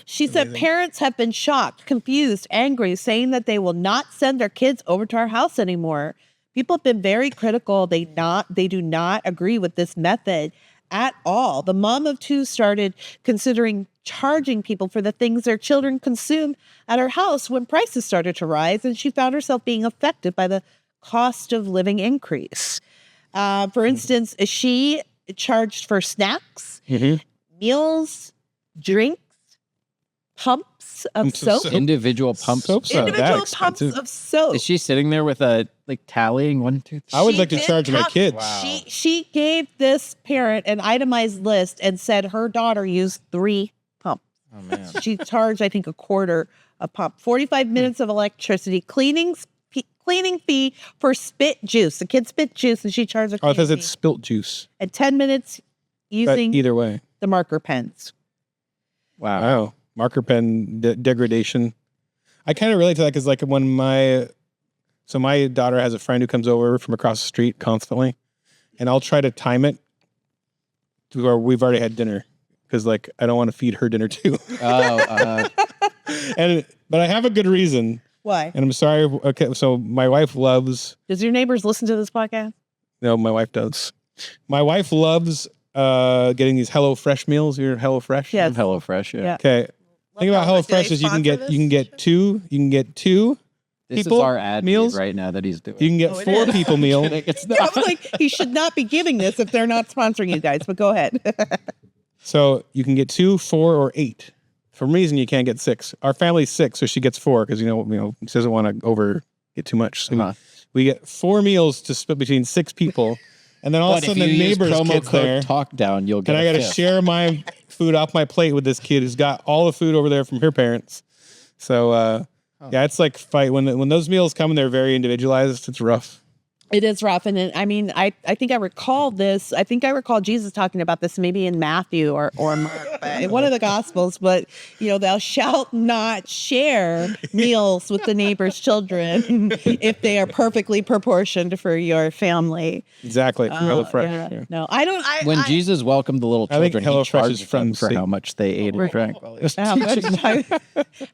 She said parents have been shocked, confused, angry, saying that they will not send their kids over to our house anymore. People have been very critical. They do not agree with this method at all. The mom of two started considering charging people for the things their children consume at her house when prices started to rise, and she found herself being affected by the cost of living increase. For instance, she charged for snacks, meals, drinks, pumps of soap. Individual pumps. Soap's not that Individual pumps expensive. of soap. Is she sitting there with a tallying 1, 2, 3? I would like to did charge my count- kids. Wow. She gave this parent an itemized list and said her daughter used 3 pumps. Oh man. She charged, I think, a quarter a pump. 45 minutes of electricity, cleaning fee for spit juice. The kid spit juice, and she charged a Oh, it says cleaning it's fee. spilt juice. And 10 minutes But using either way. the marker pens. Wow. Wow. Marker pen degradation. I kind of relate to that because like when my daughter has a friend who comes over from across the street constantly, and I'll try to time it to where we've already had dinner because like I don't want to feed her dinner too. But I have a good reason. Why? And I'm sorry. Okay, so my wife loves. Does your neighbors listen to this podcast? No, my wife does. My wife loves getting these Hello Fresh meals. You're Hello Fresh. Yes. Hello Fresh. Yeah. Yeah. Okay. Thing about Hello Do they Fresh is you can sponsor get two. You can get 2. This People, is our ad meals? read right now that he's doing. You can get Oh, it 4 is. people meal. It's I not. was like, he should not be giving this if they're not sponsoring you guys, but go ahead. So you can get 2, 4, or 8. For some reason, you can't get 6. Our family's 6, so she gets 4 because you know she doesn't want to get too much. So we get 4 meals to split between 6 people, And then all of a sudden the neighbor's kid's there. Talk down, you'll get. And I got to share my food off my plate with this kid who's got all the food over there from her parents. So yeah, it's like fight when those meals come and they're very individualized. It's rough. It is rough. And I mean, I think I recall this. I think I recall Jesus talking about this maybe in Matthew or Mark, in one of the Gospels. But, you know, thou shalt not share meals with the neighbor's children if they are perfectly proportioned for your family. Exactly. HelloFresh. Yeah. No, I don't. When Jesus welcomed the little children, he charged them for Satan. how much they ate and drank.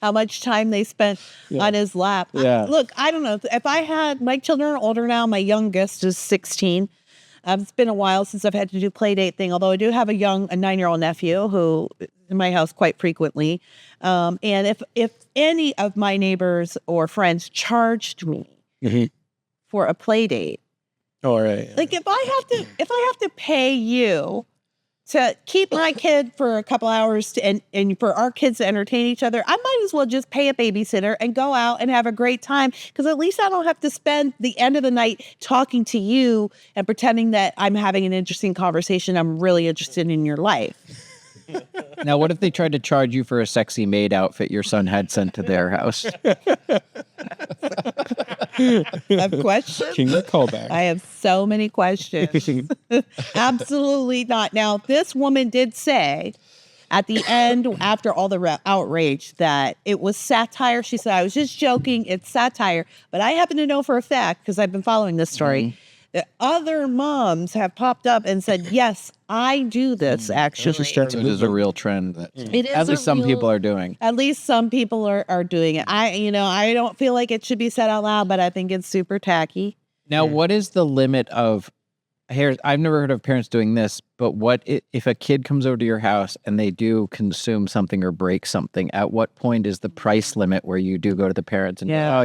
How much time they spent on his lap. Yeah. Look, I don't know. If I had, my children are older now. My youngest is 16. It's been a while since I've had to do play date thing, although I do have a 9-year-old nephew who is in my house quite frequently. And if any of my neighbors or friends charged me for a play date, all right. like if I have to pay you to keep my kid for a couple hours and for our kids to entertain each other, I might as well just pay a babysitter and go out and have a great time, because at least I don't have to spend the end of the night talking to you and pretending that I'm having an interesting conversation. I'm really interested in your life. Now, what if they tried to charge you for a sexy maid outfit your son had sent to their house? I have questions. King of callback. I have so many questions. Absolutely not. Now, this woman did say at the end, after all the outrage, that it was satire. She said, I was just joking. It's satire. But I happen to know for a fact, because I've been following this story, that other moms have popped up and said, yes, I do this, actually. It is a real trend that It is at least some people are doing. At least some people are doing it. I don't feel like it should be said out loud, but I think it's super tacky. Now, what is the limit of hair? I've never heard of parents doing this, but if a kid comes over to your house and they do consume something or break something, at what point is the price limit where you do go to the parents and, I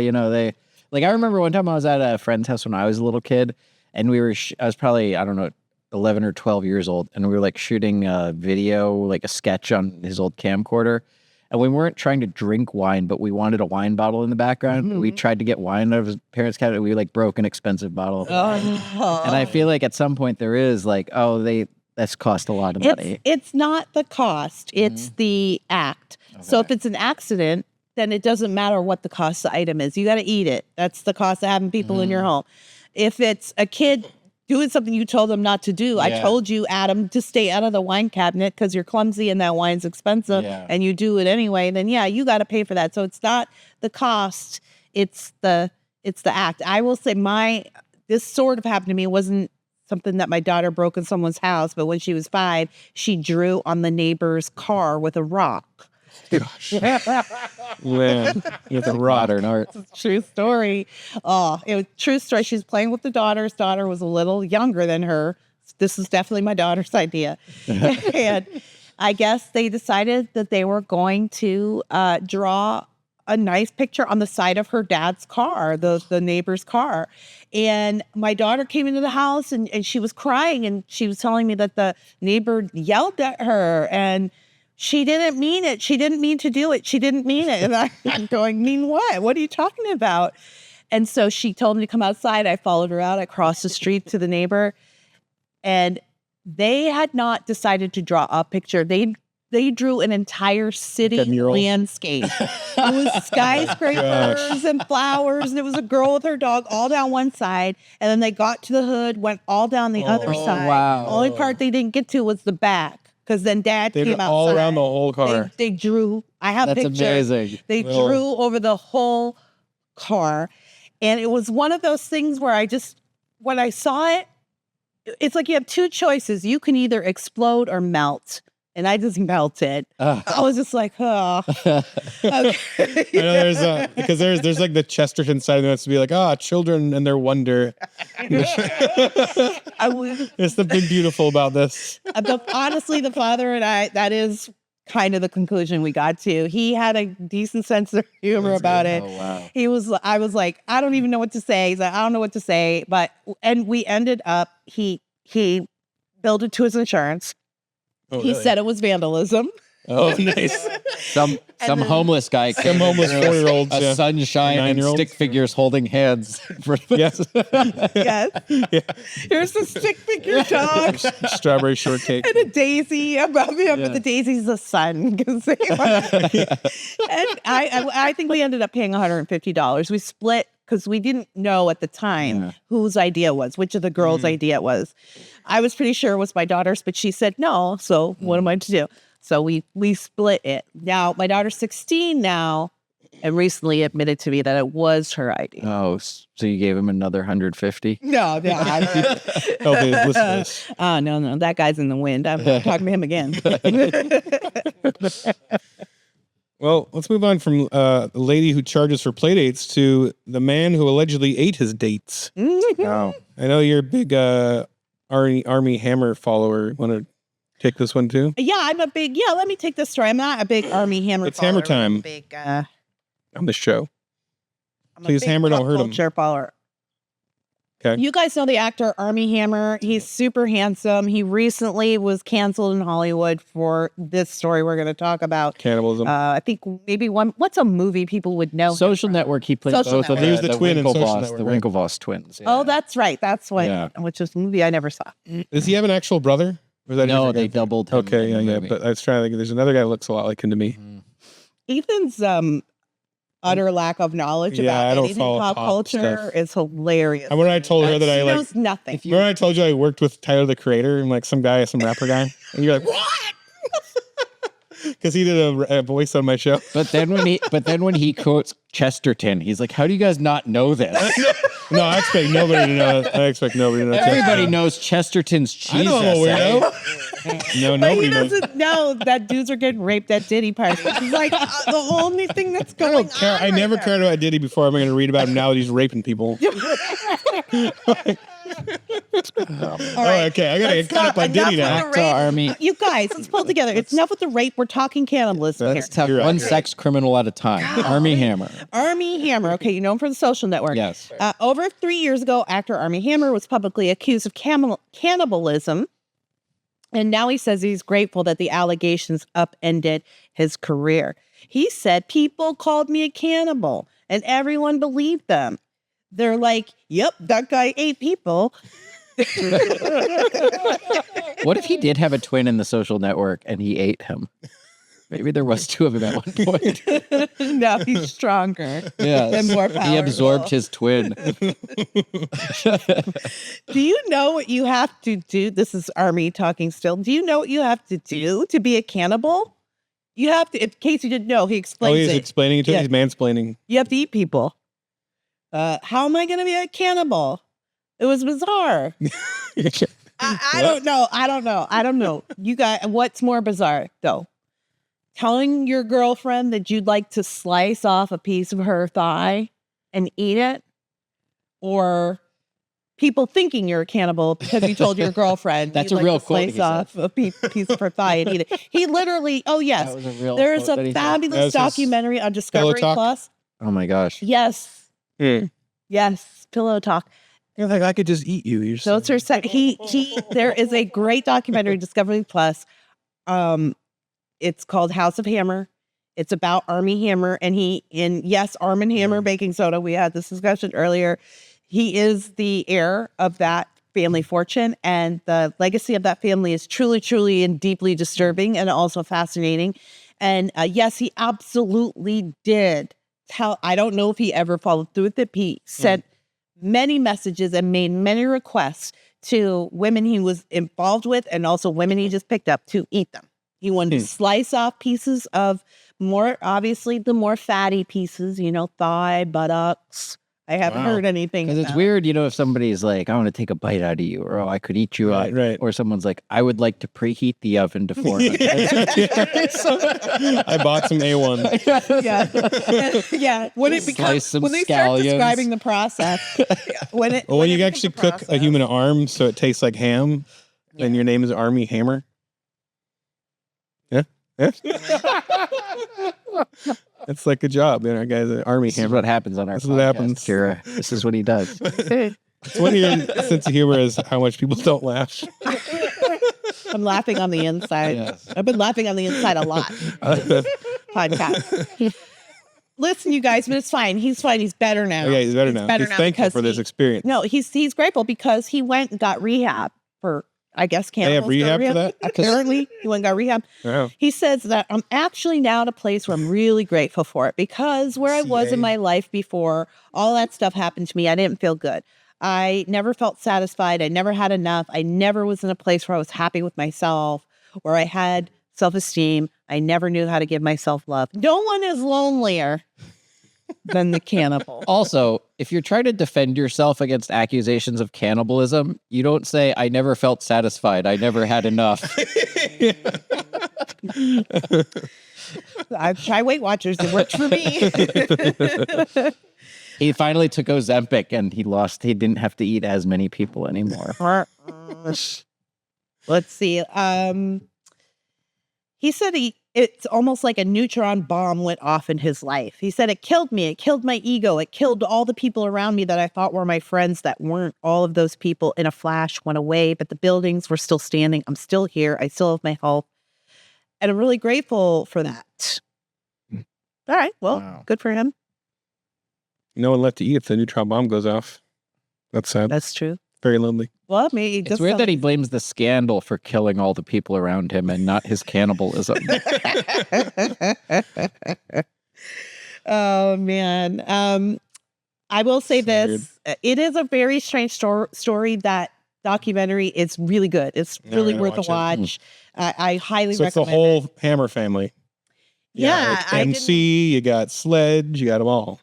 remember one time I was at a friend's house when I was a little kid, and I was probably, 11 or 12 years old, and we were like shooting a video, like a sketch on his old camcorder. And we weren't trying to drink wine, but we wanted a wine bottle in the background. We tried to get wine out of his parents' cabinet. We like broke an expensive bottle. And I feel like at some point there is like, that's cost a lot of money. It's not the cost, it's the act. Okay. So if it's an accident, then it doesn't matter what the cost of the item is. You got to eat it. That's the cost of having people in your home. If it's a kid doing something you told them not to do. I told you, Adam, to stay out of the wine cabinet because you're clumsy and that wine's expensive and you do it anyway, then you got to pay for that. So it's not the cost, it's the act. I will say this sort of happened to me. It wasn't something that my daughter broke in someone's house, but when she was 5, she drew on the neighbor's car with a rock. Gosh. Man, you have to modern art. True story. Oh, it was true story. She was playing with the daughter. His daughter was a little younger than her. This is definitely my daughter's idea. And I guess they decided that they were going to draw a nice picture on the side of her dad's car, the neighbor's car. And my daughter came into the house and she was crying, and she was telling me that the neighbor yelled at her and she didn't mean it. She didn't mean to do it. She didn't mean it. And I'm going, mean what? What are you talking about? And so she told me to come outside. I followed her out. I crossed the street to the neighbor. And they had not decided to draw a picture. They drew an entire city landscape. It was skyscrapers and flowers. And it was a girl with her dog all down one side. And then they got to the hood, went all down the other side. Wow. The only part they didn't get to was the back. Because then Dad came outside. All around the whole car. They drew. I have pictures. That's amazing. They drew over the whole car. And it was one of those things where when I saw it, it's like you have two choices. You can either explode or melt. And I just melted. I was just like, oh. Okay. I know because there's like the Chesterton side that wants to be like, children and their wonder. There's something beautiful about this. Honestly, the father and I, that is kind of the conclusion we got to. He had a decent sense of humor about it. Oh, wow. I was like, I don't even know what to say. He's like, I don't know what to say. And we ended up, he billed it to his insurance. He said it was vandalism. Oh, nice. Some homeless guy. Some homeless 4-year-olds. A sunshine and 9-year-olds. stick figures holding hands. Yes. Yes. Yeah. Here's the stick figure dog. Strawberry shortcake. And a daisy above him, but the daisy's the sun. 'Cause they and I think we ended up paying $150. We split because we didn't know at the time whose idea it was, which of the girls' idea it was. I was pretty sure it was my daughter's, but she said no. So what am I to do? So we split it. Now my daughter's 16 now, and recently admitted to me that it was her idea. Oh, so you gave him another 150? No. Okay, listen to this. No. That guy's in the wind. I'm not talking to him again. Well, let's move on from the lady who charges for playdates to the man who allegedly ate his dates. Oh. I know you're a big Armie Hammer follower. Want to take this one too? Yeah, let me take this story. I'm not a big Armie Hammer It's follower. Hammer time. I'm a big, On the show. I'm Please, a big Hammer, don't pop hurt him. culture follower. Okay. You guys know the actor Armie Hammer. He's super handsome. He recently was canceled in Hollywood for this story we're going to talk about. Cannibalism. I think maybe what's a movie people would know? Social Network, he played Social both of Network. He was the twin in Social Winklevoss, Network, the right? Winklevoss twins. Oh, that's right. That's what, Yeah. which is a movie I never saw. Does he have an actual brother? Or is that No, different? they doubled him. Okay, in the yeah. movie. But I was trying to think. There's another guy that looks a lot like him to me. Ethan's utter lack of knowledge Yeah, I about don't anything follow pop pop culture stuff. is hilarious. And when I told her that I He like, knows nothing. remember I told you I worked with Tyler the Creator and like some rapper guy, and you're like, what? Because he did a voice on my show. But then when he quotes Chesterton, he's like, "How do you guys not know this? No, I expect nobody to know. Everybody knows Chesterton's cheese." I know I'm a weirdo. No, But nobody he knows. doesn't know that dudes are getting raped at Diddy parties. He's like, the only thing that's I going don't care. on I right never there. cared about Diddy before. I'm going to read about him now that he's raping people. All Oh, right. okay. I got to get caught up by Enough Diddy with now. the Back to rape. Armie. You guys, let's pull together. It's enough with the rape. We're talking cannibalism here. Let's have You're right, one you're right. sex criminal at a time. Armie Hammer. Armie Hammer. Okay, you know him from the Social Network. Yes. Over 3 years ago, actor Armie Hammer was publicly accused of cannibalism. And now he says he's grateful that the allegations upended his career. He said, people called me a cannibal and everyone believed them. They're like, yep, that guy ate people. What if he did have a twin in the Social Network and he ate him? Maybe there was two of them at one point. Now he's stronger Yes. and more He powerful. absorbed his twin. Do you know what you have to do? This is Armie talking still. Do you know what you have to do to be a cannibal? You have to, in case you didn't know, he Oh, explains he's it. explaining it to Yeah. He's mansplaining. You have to eat people. How am I going to be a cannibal? It was bizarre. I don't know. I don't know. You guys, what's more bizarre though? Telling your girlfriend that you'd like to slice off a piece of her thigh and eat it, or people thinking you're a cannibal because you told your girlfriend That's you'd a like real to quote slice he off a piece of her thigh and eat it. He literally, oh yes, That was a real there's quote that a he said. fabulous That was his documentary on Discovery Talk? Plus. Oh my gosh. Yes, Hmm. yes, Pillow Talk. You're like, I could just eat you. You're So it's her there is a great documentary, Discovery Plus. It's called House of Hammer. It's about Armie Hammer, and Arm & Hammer baking soda. We had this discussion earlier. He is the heir of that family fortune, and the legacy of that family is truly, truly and deeply disturbing and also fascinating. And yes, he absolutely did tell. I don't know if he ever followed through with it. He sent many messages and made many requests to women he was involved with and also women he just picked up to eat them. He wanted to slice off pieces of the more fatty pieces, thigh, buttocks. I haven't heard anything. Because it's about weird, if somebody's like, I want to take a bite out of you, or I could eat you up. Right. Or someone's like, I would like to preheat the oven to 400. I bought some A1. Yeah. When it Slice becomes some when they start scallions. describing the process, when it Well, when when you it actually becomes cook a process. human arm so it tastes like ham, and your name is Armie Hammer. Yeah. It's like a job, guys. Armie This is Hammer. what happens on our This podcast, is what happens. Kira. This is what he does. It's one of your sense of humor is how much people don't laugh. I'm laughing on the inside. Yes. I've been laughing on the inside a lot. Podcast. Listen, you guys, but it's fine. He's fine. He's better now. Oh, yeah, he's better now. He's thankful because for this experience. No, he's grateful because he went and got rehab for, I guess, They have rehab for that? Apparently, he went and got rehab. Oh. He says that I'm actually now at a place where I'm really grateful for it because where I was in my life before, all that stuff happened to me. I didn't feel good. I never felt satisfied. I never had enough. I never was in a place where I was happy with myself, where I had self-esteem. I never knew how to give myself love. No one is lonelier than the cannibal. Also, if you're trying to defend yourself against accusations of cannibalism, you don't say, I never felt satisfied. I never had enough. I've tried Weight Watchers. It worked for me. He finally took Ozempic and he didn't have to eat as many people anymore. Let's see. He said it's almost like a neutron bomb went off in his life. He said it killed me. It killed my ego. It killed all the people around me that I thought were my friends that weren't. All of those people in a flash went away, but the buildings were still standing. I'm still here. I still have my health. And I'm really grateful for that. All right. Well, Good for him. No one left to eat if the neutron bomb goes off. That's sad. That's true. Very lonely. Well, maybe It's weird that he blames the scandal for killing all the people around him and not his cannibalism. Oh, man. I will say this. It is a very strange story. That documentary is really good. It's really worth a watch. I highly recommend it. So it's the whole Hammer family. Yeah. Like MC, you got Sledge, you got them all.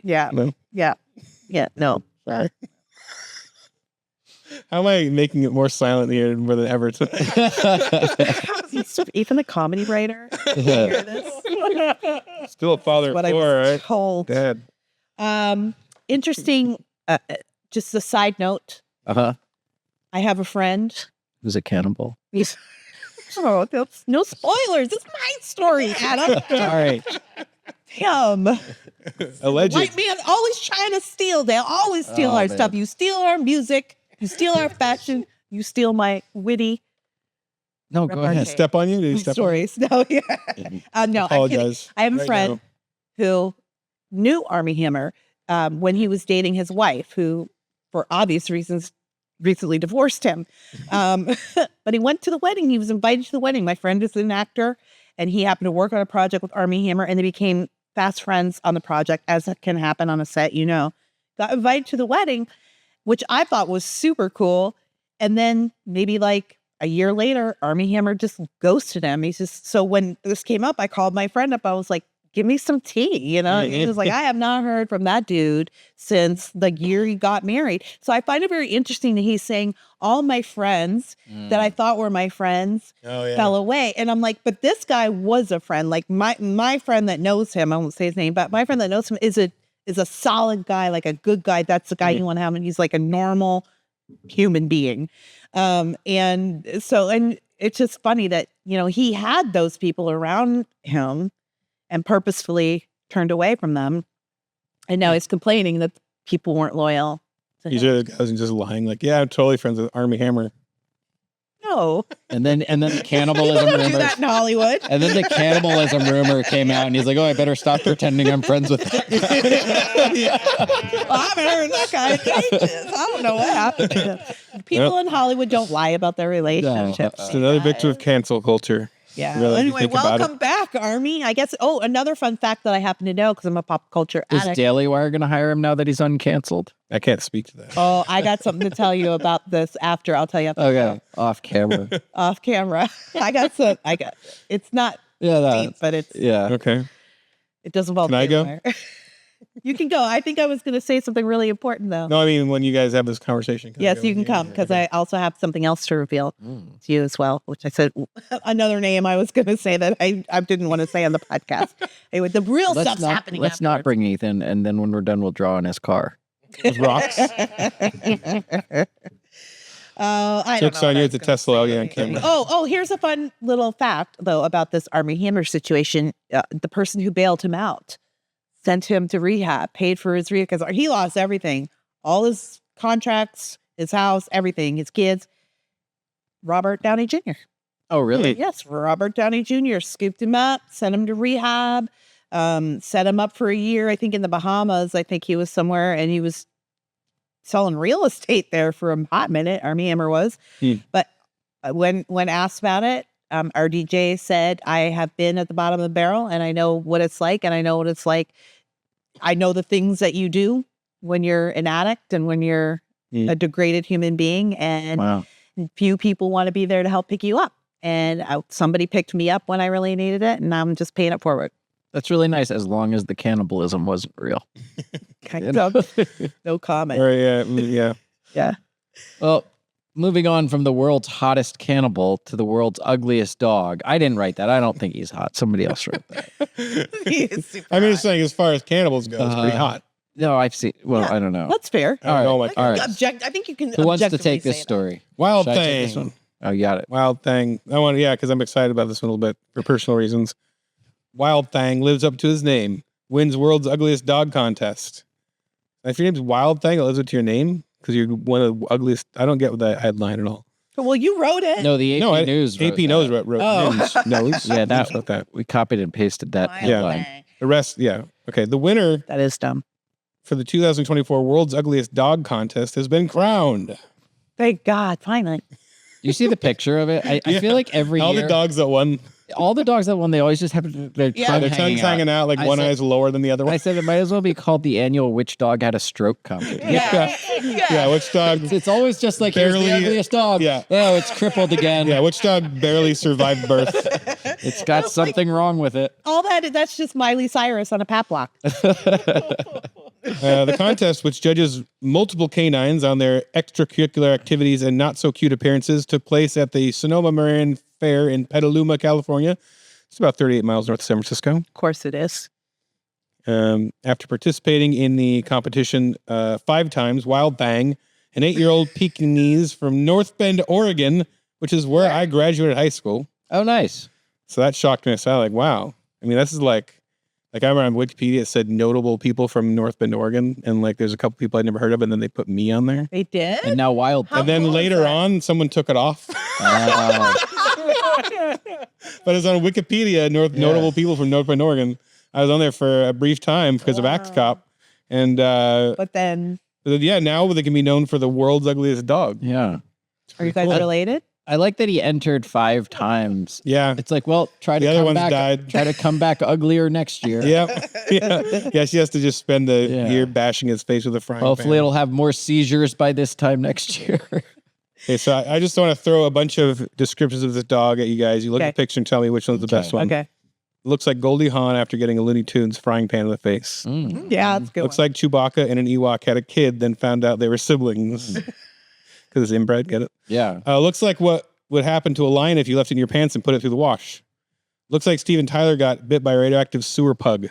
Yeah. No? Yeah. Yeah. No. Sorry. How am I making it more silent here more than ever tonight? Even the comedy writer. Hear this? Still a father What of I four, was right? told. Dad. Interesting. Just a side note. Uh-huh. I have a friend. Who's a cannibal? Oh, no spoilers. It's my story, Adam. All right. Damn. Alleged. White man always trying to steal. They always steal our stuff. You steal our music. You steal our fashion. You steal my witty. No, go ahead. Step on you? Did he step stories. No, yeah. No, Apologize. I have a right friend who knew Armie Hammer when he was dating his wife, who, for obvious reasons, recently divorced him. But he went to the wedding. He was invited to the wedding. My friend is an actor, and he happened to work on a project with Armie Hammer, and they became fast friends on the project, as it can happen on a set, you know. Got invited to the wedding, which I thought was super cool. And then maybe like a year later, Armie Hammer just ghosted him. He's just, so when this came up, I called my friend up. I was like, give me some tea, you know? He was like, I have not heard from that dude since the year he got married. So I find it very interesting that he's saying all my friends that I thought were my friends fell away. And I'm like, but this guy was a friend. Like my friend that knows him, I won't say his name, but my friend that knows him is a solid guy, like a good guy. That's the guy you want to have. And he's like a normal human being. And it's just funny that, you know, he had those people around him and purposefully turned away from them. And now he's complaining that people weren't loyal to He's him. the guy who's just lying. Like, yeah, I'm totally friends with Armie Hammer. No. And then the People cannibalism don't do rumor. that in Hollywood. And then the cannibalism rumor came out, and he's like, "Oh, I better stop pretending I'm friends with him." Well, I haven't heard that guy in ages. I don't know what happened to him. People in Hollywood don't lie about their relationships. It's another victim of cancel culture. Yeah. Really, if you Anyway, think about welcome back, Armie. I guess. Oh, another fun fact that I happen to know because I'm a pop culture Is addict. Daily Wire going to hire him now that he's uncanceled? I can't speak to that. Oh, I got something to tell you about this after. I'll tell you after Okay, off camera. off camera. I got some. It's not deep, but it's Okay. it does involve. Can I go? Daily Wire. You can go. I think I was going to say something really important though. No, I mean, when you guys have this conversation. Yes, you can come because I also have something else to reveal to you as well, which I said another name I was going to say that I didn't want to say on the podcast. Anyway, the real stuff's happening. Let's not bring Ethan, and then when we're done, we'll draw on his car. Those rocks. I don't Jokes know on what you. I It's a was gonna Tesla. I'll get on camera. Oh, here's a fun little fact, though, about this Armie Hammer situation. The person who bailed him out sent him to rehab, paid for his rehab, because he lost everything. All his contracts, his house, everything, his kids. Robert Downey Jr. Oh, really? Yes, Robert Downey Jr. scooped him up, sent him to rehab, set him up for a year. I think in the Bahamas. I think he was somewhere, and he was selling real estate there for a hot minute. Armie Hammer was, but when asked about it, our DJ said, "I have been at the bottom of the barrel, and I know what it's like, and I know what it's like. I know the things that you do when you're an addict and when you're a degraded human being, and few people want to be there to help pick you up. And somebody picked me up when I really needed it, and I'm just paying it forward." That's really nice, as long as the cannibalism wasn't real. Kind of. No comment. Or, yeah. Yeah. Well, moving on from the world's hottest cannibal to the world's ugliest dog. I didn't write that. I don't think he's hot. Somebody else wrote that. He is super I mean, hot. just saying, as far as cannibals go, it's pretty hot. No, I've seen. Well, Yeah. I don't know. That's fair. I don't know. All right. I think you can. Who wants to objectively take this say that. story? Wild Should I take this Thing. one? Oh, you got it. Wild Thing. Because I'm excited about this one a little bit for personal reasons. Wild Thing lives up to his name, wins world's ugliest dog contest. And if your name's Wild Thing, it lives up to your name because you're one of the ugliest. I don't get that headline at all. Well, you wrote it. No, the AP News. AP wrote knows that. wrote Oh. knows. Yeah, Knows wrote that. We copied and pasted that Wild headline. Thing. The rest, yeah. Okay, the winner That is dumb. for the 2024 World's Ugliest Dog Contest has been crowned. Thank God, finally. You see the picture of it? I Yeah. feel like every All year, the dogs that won, all the dogs that won, they always just have their Yeah. tongue their tongues hanging out, like I one said- eye's lower than the other I one. said it might as well be called the annual Which Dog Had a Stroke competition. Yeah, which dog? It's always just like, here's Barely- the ugliest dog. yeah. Oh, it's crippled again. Yeah, which dog barely survived birth? It's got something wrong with it. All that's just Miley Cyrus on a pap block. The contest, which judges multiple canines on their extracurricular activities and not so cute appearances, took place at the Sonoma Marion Fair in Petaluma, California. It's about 38 miles north of San Francisco. Of course it is. After participating in the competition 5 times, Wild Thing, an 8-year-old Pekingese from North Bend, Oregon, which is where I graduated high school. Oh, nice. So that shocked me. I was like, wow. I mean, this is like I remember on Wikipedia it said notable people from North Bend, Oregon, and like there's a couple people I'd never heard of, and then they put me on there. They did? And now Wild. How And then cool is later that? on, someone took it off. But it's on Wikipedia, notable people from North Bend, Oregon. I was on there for a brief time because of Axe Cop. And But then, yeah, now they can be known for the world's ugliest dog. Yeah. are you guys cool. related? I like that he entered 5 times. Yeah. It's like, well, try to The other come ones back. died. Try to come back uglier next year. Yeah. She has to just spend the Yeah. year bashing his face with a frying Hopefully, pan. it'll have more seizures by this time next year. Okay, so I just want to throw a bunch of descriptions of this dog at you guys. You look at the Okay. picture and tell me which one's the best one. Okay. It looks like Goldie Hawn after getting a Looney Tunes frying pan in the face. Yeah, that's a good. Looks like Chewbacca and an Ewok had a kid, then found out they were siblings. Because it's inbred, get it? Yeah. Looks like what would happen to a lion if you left it in your pants and put it through the wash. Looks like Steven Tyler got bit by a radioactive sewer pug.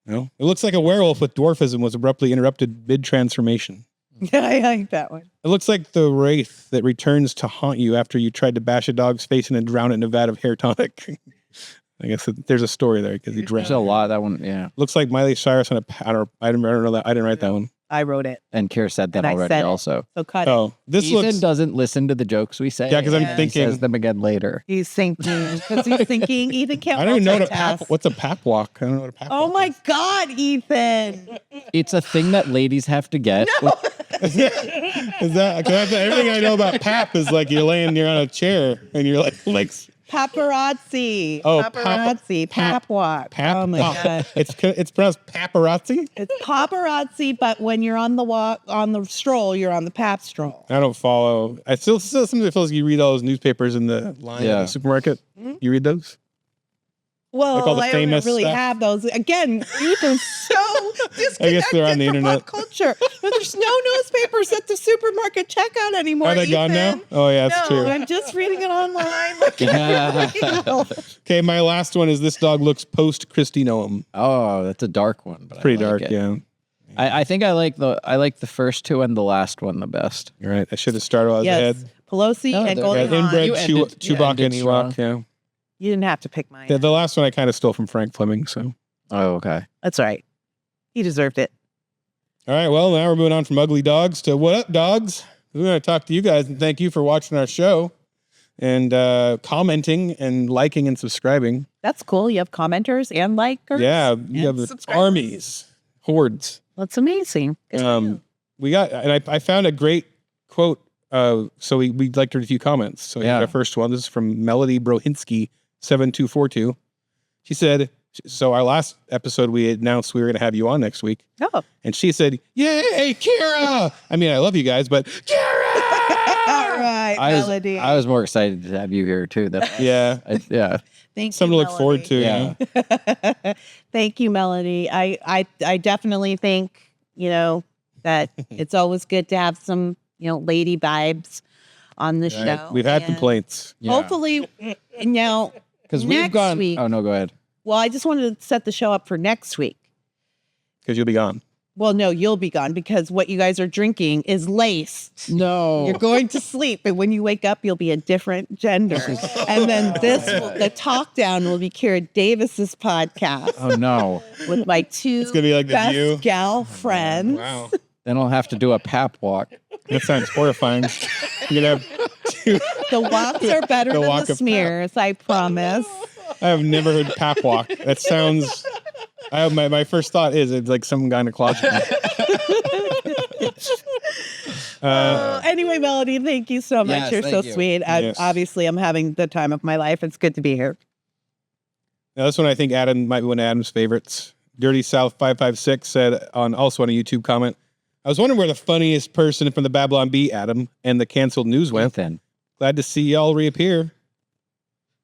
It looks like a werewolf with dwarfism was abruptly interrupted mid-transformation. Yeah, I like that one. It looks like the wraith that returns to haunt you after you tried to bash a dog's face and then drown it in a vat of hair tonic. I guess there's a story there because he There's drowned. a lot. That one, yeah. Looks like Miley Cyrus on a. I don't know that. I didn't write that one. I wrote it. And Kier said that And I already said it. also. So cut it. Oh, this Ethan looks. doesn't listen to the jokes we say. Yeah, 'cause I'm and thinking- He says them again later. He's thinking because he's thinking Ethan can't. I don't even know what a multitask. what's a pap walk. I don't know what a pap. Oh walk my is. God, Ethan! It's a thing that ladies have to get. Is that? Cause everything I know about pap is like you're on a chair and you're like Paparazzi. Oh, paparazzi. Pap walk. pap. Oh my God. It's pronounced paparazzi. It's paparazzi, but when you're on the walk, on the stroll, you're on the pap stroll. I don't follow. I still sometimes feels like you read all those newspapers in the line Yeah. at the supermarket. You read those? Well, Like all the I don't famous really stuff? have those. Again, Ethan's so disconnected they're on the from internet. pop culture. But there's no newspapers at the supermarket checkout anymore. Are they gone now? Ethan. Oh yeah, that's No, true. I'm just reading it online. Looking at it. Okay, my last one is this dog looks post Christy Noam. Oh, that's a dark one. But Pretty I like dark, it. yeah. I think I like the first 2 and the last one the best. You're right. I should have started while I was Yes, ahead. Pelosi No, and they're- Goldie Yeah, Hawn. inbred You ended- Chewbacca you and ended Ewok. strong. Yeah. You didn't have to pick mine. The last one I kind of stole from Frank Fleming. So, Oh, okay. That's right. He deserved it. all right. Well, now we're moving on from ugly dogs to what up, dogs? We're going to talk to you guys and thank you for watching our show and commenting and liking and subscribing. That's cool. You have commenters and likers. Yeah, you have armies, hordes. That's amazing. We got, and I found a great quote. So we'd like to read a few comments. So our first one, this is from Melody Brohinsky 7242. She said, so our last episode, we announced we were going to have you on next week. Oh. And she said, yay, Kira. I mean, I love you guys, but Kira. All right, Melody. I was more excited to have you here too. Yeah. Thank Something you, to look forward to. Yeah. Thank you, Melody. I definitely think, that it's always good to have some, lady vibes on the show. We've had complaints. Yeah. Hopefully, now, because we've gone. Week, oh, no, go ahead. Well, I just wanted to set the show up for next week. Because you'll be gone. Well, no, you'll be gone because what you guys are drinking is laced. No. You're going to sleep, and when you wake up, you'll be a different gender. And then the talk down will be Kira Davis's podcast. Oh, no. With my two it's gonna be like best the gal friends. Wow. Then I'll have to do a pap walk. That sounds horrifying. You're gonna have two. The walks are better than the smears, I promise. I have never heard pap walk. That sounds. I have my first thought is it's like some gynecological. Anyway, Melody, thank you so much. Yes, You're so you. sweet. Obviously, I'm having the time of my life. It's good to be here. Now, this one I think Adam might be one of Adam's favorites. Dirty South 556 said also on a YouTube comment, I was wondering where the funniest person from the Babylon Bee, Adam, and the canceled news went. Then. Glad to see y'all reappear.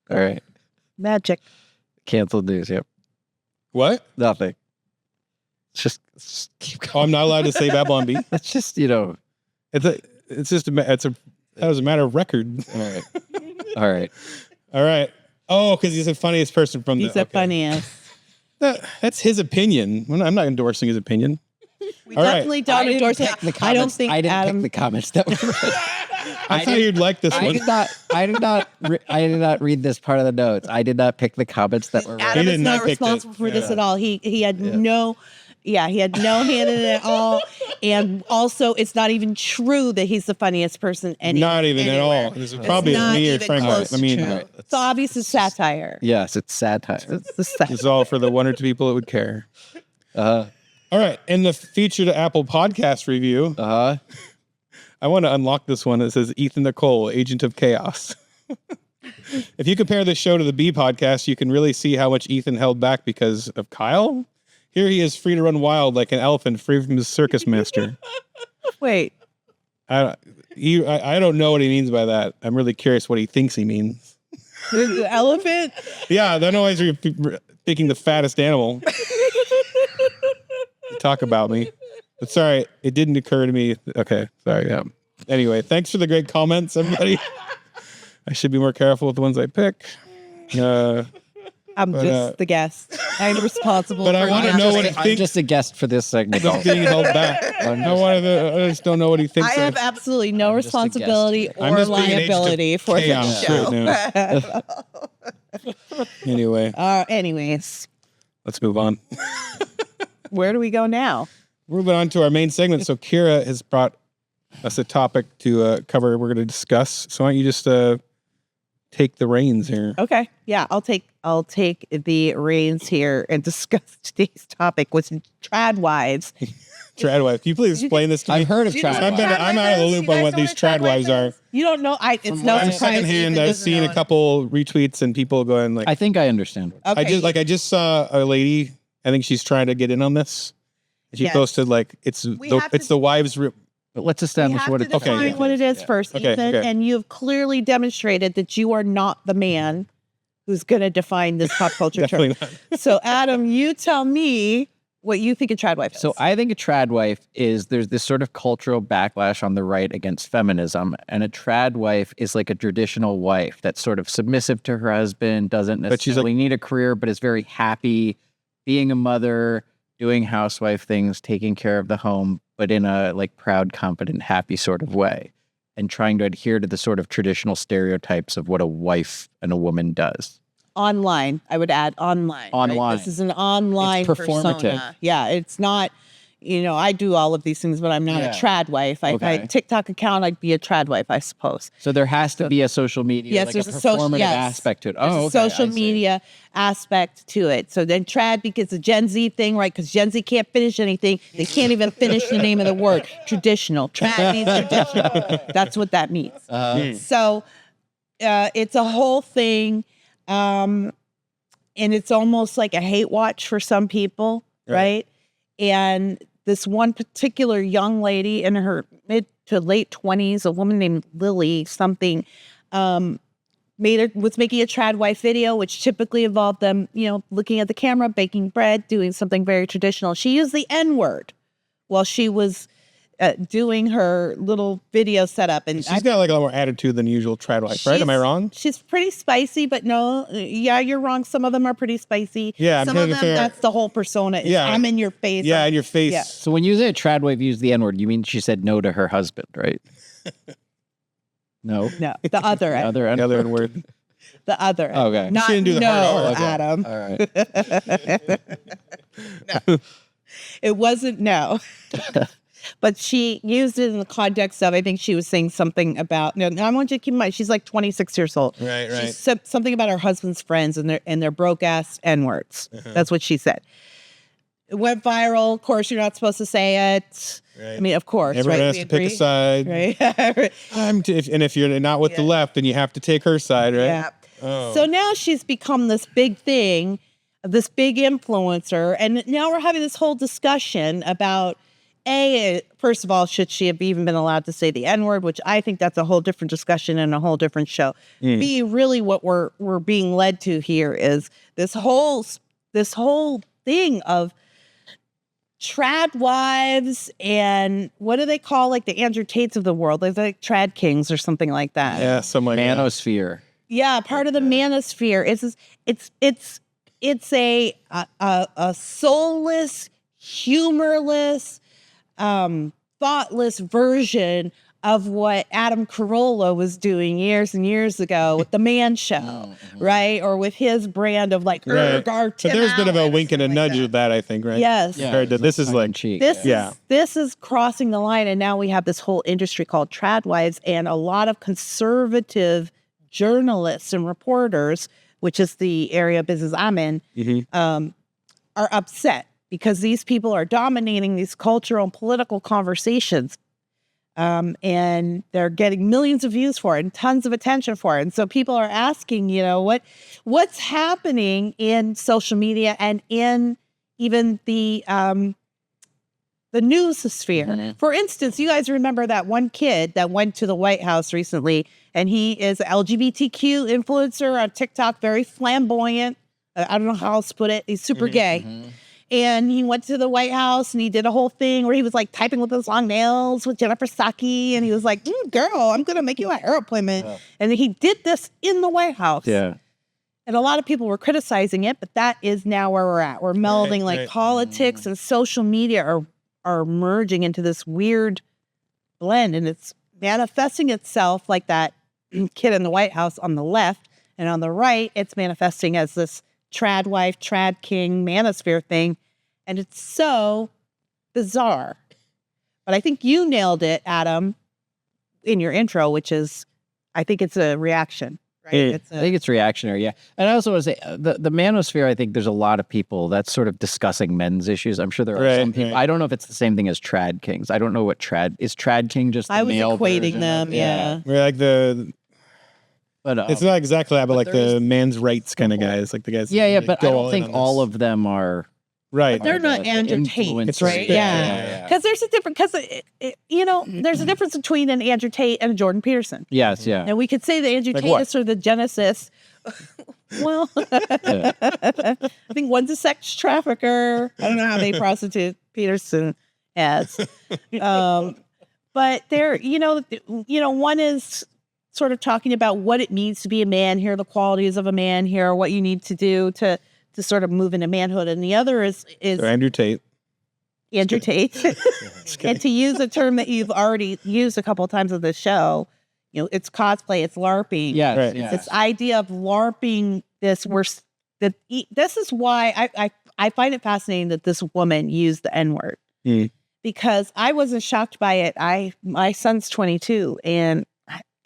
All right. Magic. Canceled news. Yep. What? Nothing. Just keep going. Oh, I'm not allowed to say Babylon Bee. It's just, It's just that was a matter of record. All right. All right. Oh, because he's the funniest person from He's the funniest. That's his opinion. I'm not endorsing his opinion. We definitely don't endorse it. I don't think I didn't Adam. pick the comments that were read. I thought you'd like this one. I did not read this part of the notes. I did not pick the comments that were read. Adam is not responsible for this at all. He had no hand in it at all. And also, it's not even true that he's the funniest person anywhere. Not even at all. This is probably me or Frank. I mean, it's obvious it's satire. Yes, it's satire. It's all for the one or two people that would care. All right, in the featured Apple Podcast review, I want to unlock this one. It says Ethan Nicolle, Agent of Chaos. If you compare this show to the B podcast, you can really see how much Ethan held back because of Kyle. Here he is free to run wild like an elephant, free from his circus master. Wait. I don't know what he means by that. I'm really curious what he thinks he means. The elephant? Yeah, I know you're picking the fattest animal. Talk about me. But sorry, it didn't occur to me. Okay, sorry. Yeah. Anyway, thanks for the great comments, everybody. I should be more careful with the ones I pick. I'm just the guest. I'm responsible. But I want to know what he thinks. I'm just a guest for this segment. Not being held back. I just don't know what he thinks. I have absolutely no responsibility or liability for this show. Right now. Anyway. Anyways. Let's move on. Where do we go now? We're moving on to our main segment. So Kira has brought us a topic to cover. We're going to discuss. So why don't you just take the reins here? Okay. Yeah, I'll take the reins here and discuss today's topic, which is trad wives. Trad wives. Can you please explain this to me? I've heard of trad wives. I'm out of the loop on what these trad wives are. You don't know? It's no I'm surprise. secondhand. I've seen a couple retweets and people going like, I think I understand. Okay. I just saw a lady. I think she's trying to get in on this. She posted like it's the wives. But let's establish what it is. Okay, what it is first, Ethan. And you've clearly demonstrated that you are not the man who's going to define this pop culture term. So, Adam, you tell me what you think a trad wife is. So I think a trad wife is there's this sort of cultural backlash on the right against feminism. And a trad wife is like a traditional wife that's sort of submissive to her husband, doesn't necessarily need a career, but is very happy being a mother, doing housewife things, taking care of the home, but in a like proud, confident, happy sort of way. And trying to adhere to the sort of traditional stereotypes of what a wife and a woman does. Online, I would add online. Online. Right? This is an online It's performative. persona. Yeah, it's not I do all of these things, but I'm not a trad wife. If I had a TikTok account, I'd be a trad wife, I suppose. So there has to be a social media, yes, like there's a social performative aspect to it. Oh, okay, social media aspect to it. So then trad because the Gen Z thing, right? Because Gen Z can't finish anything. They can't even finish the name of the word. Traditional. Trad means traditional. That's what that means. So it's a whole thing. And it's almost like a hate watch for some people, right? And this one particular young lady in her mid to late 20s, a woman named Lily something, was making a trad wife video, which typically involved them, looking at the camera, baking bread, doing something very traditional. She used the N-word while she was doing her little video setup. And she's got like a lot more attitude than usual trad wife, right? Am I wrong? She's pretty spicy, but no, you're wrong. Some of them are pretty spicy. Yeah, some of them, that's the whole persona. Yeah. I'm in your face. Yeah, in your face. Yeah. So when you say trad wife use the N-word, you mean she said no to her husband, right? No. No, the other The other N-word. The other word. The other. Okay. Not She didn't do the no, hard R. Adam. All right. No. It wasn't no. But she used it in the context of, I think she was saying something about, I want you to keep in mind, she's like 26 years old. Right. She said something about her husband's friends and their broke ass N-words. That's what she said. It went viral. Of course, you're not supposed to say it. Right. I mean, of course. Everyone right? has to pick a side. Right. And if you're not with the left, then you have to take her side, right? Yeah. Oh. So now she's become this big thing, this big influencer. And now we're having this whole discussion about, first of all, should she have even been allowed to say the N-word, which I think that's a whole different discussion and a whole different show. B, really what we're being led to here is this whole thing of trad wives and what do they call like the Andrew Tates of the world? There's like trad kings or something like that. Yeah, something like Manosphere. Yeah, part of the manosphere. It's a soulless, humorless, thoughtless version of what Adam Carolla was doing years and years ago with the Man Show, right? Or with his brand of like, But there's a bit of a wink and a nudge with that, I think, right? Yes. Compared to this is like cheek. This is crossing the line, and now we have this whole industry called trad wives, and a lot of conservative journalists and reporters, which is the area of business I'm in, are upset because these people are dominating these cultural and political conversations. And they're getting millions of views for it and tons of attention for it. And so people are asking, what's happening in social media and in even the news sphere. For instance, you guys remember that one kid that went to the White House recently, and he is an LGBTQ influencer on TikTok, very flamboyant. I don't know how else to put it. He's super gay. And he went to the White House and he did a whole thing where he was like typing with his long nails with Jennifer Saki. And he was like, girl, I'm going to make you a hair appointment. Yeah. And he did this in the White House. Yeah. And a lot of people were criticizing it, but that is now where we're at. We're melding politics and social media are merging into this weird blend. And it's manifesting itself like that kid in the White House on the left. And on the right, it's manifesting as this trad wife, trad king, manosphere thing. And it's so bizarre. But I think you nailed it, Adam, in your intro, which is, I think it's a reaction. Right? I think it's reactionary, yeah. And I also want to say, the manosphere, I think there's a lot of people that's sort of discussing men's issues. I'm sure there are some people. I don't know if it's the same thing as trad kings. I don't know what is trad king just the male I was equating version them, yeah. We're like But it's not exactly that, but like the man's rights kind of guys, like the guys. Yeah, but I don't think all of them are. Right. They're not Andrew Tate, right? Yeah. Because there's a difference, there's a difference between an Andrew Tate and a Jordan Peterson. Yes, yeah. And we could say the Andrew Tate is sort of the genesis. Well, I think one's a sex trafficker. I don't know how they prostitute Peterson as. But they're, one is sort of talking about what it means to be a man. Here are the qualities of a man. Here are what you need to do to sort of move into manhood. And the other is Andrew Tate. Andrew Tate. And to use a term that you've already used a couple of times on this show, it's cosplay, it's LARPing. Yes, right. yes. This idea of LARPing this is why I find it fascinating that this woman used the N-word. because I wasn't shocked by it. My son's 22 and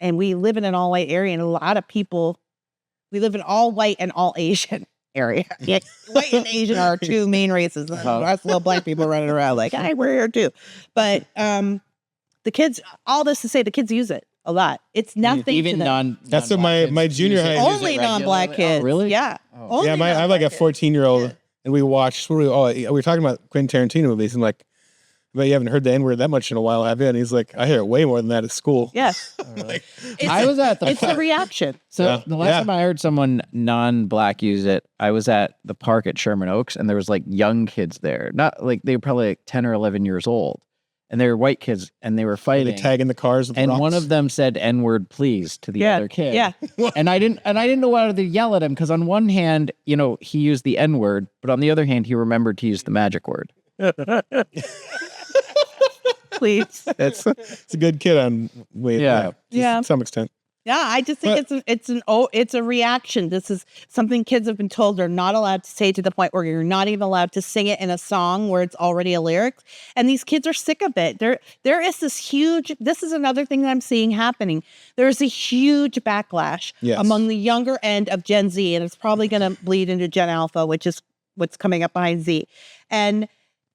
we live in an all white area, and a lot of people, we live in all white and all Asian area. Yeah, white and Asian are two main races. Us little black people running around like, hey, we're here too. But the kids, all this to say, the kids use it a lot. It's nothing even to them. That's what my junior high. Only non-black kids. Oh, really? Yeah. Oh. Yeah, I have like a 14-year-old, and we watched. We were talking about Quentin Tarantino movies, and like, but you haven't heard the N-word that much in a while, have you? And he's like, I hear it way more than that at school. Yes. Like, I was at the. It's a reaction. So the last time I heard someone non-black use it, I was at the park at Sherman Oaks, and there was like young kids there. Not like they were probably like 10 or 11 years old, and they were white kids, and they were fighting. they tagging the cars with And rocks. one of them said "N-word, please" to the other kid. Yeah. And I didn't know whether to yell at him, because on one hand, you know, he used the N-word, but on the other hand, he remembered to use the magic word. Please. It's a good kid on Yeah. to some extent. Yeah, I just think it's a reaction. This is something kids have been told they're not allowed to say, to the point where you're not even allowed to sing it in a song where it's already a lyric. And these kids are sick of it. There is this huge, this is another thing that I'm seeing happening. There's a huge backlash among the younger end of Gen Z, and it's probably going to bleed into Gen Alpha, which is what's coming up behind Z. And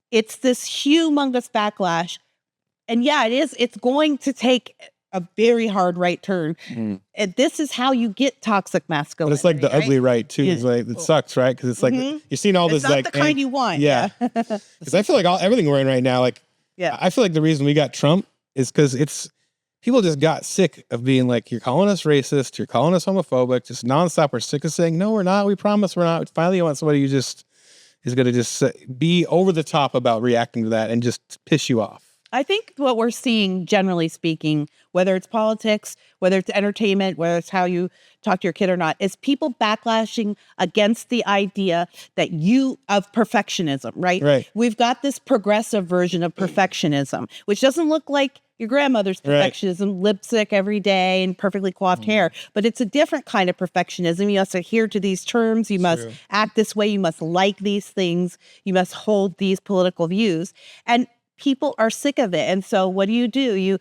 it's this humongous backlash. And yeah, it's going to take a very hard right turn. And this is how you get toxic masculinity. But it's like the ugly right too. It's like, it sucks, right? Because it's like you're seeing all this it's not like the kind you want. Yeah. Because I feel like everything we're in right now, like I feel like the reason we got Trump is because it's people just got sick of being like, you're calling us racist, you're calling us homophobic, just nonstop. We're sick of saying, no, we're not. We promise we're not. Finally, you want somebody who just is going to just be over the top about reacting to that and just piss you off. I think what we're seeing, generally speaking, whether it's politics, whether it's entertainment, whether it's how you talk to your kid or not, is people backlashing against the idea that of perfectionism, right? Right. We've got this progressive version of perfectionism, which doesn't look like your grandmother's perfectionism, lipstick every day and perfectly coiffed hair, but it's a different kind of perfectionism. You must adhere to these terms. You must act this way. You must like these things. You must hold these political views. And people are sick of it. And so what do?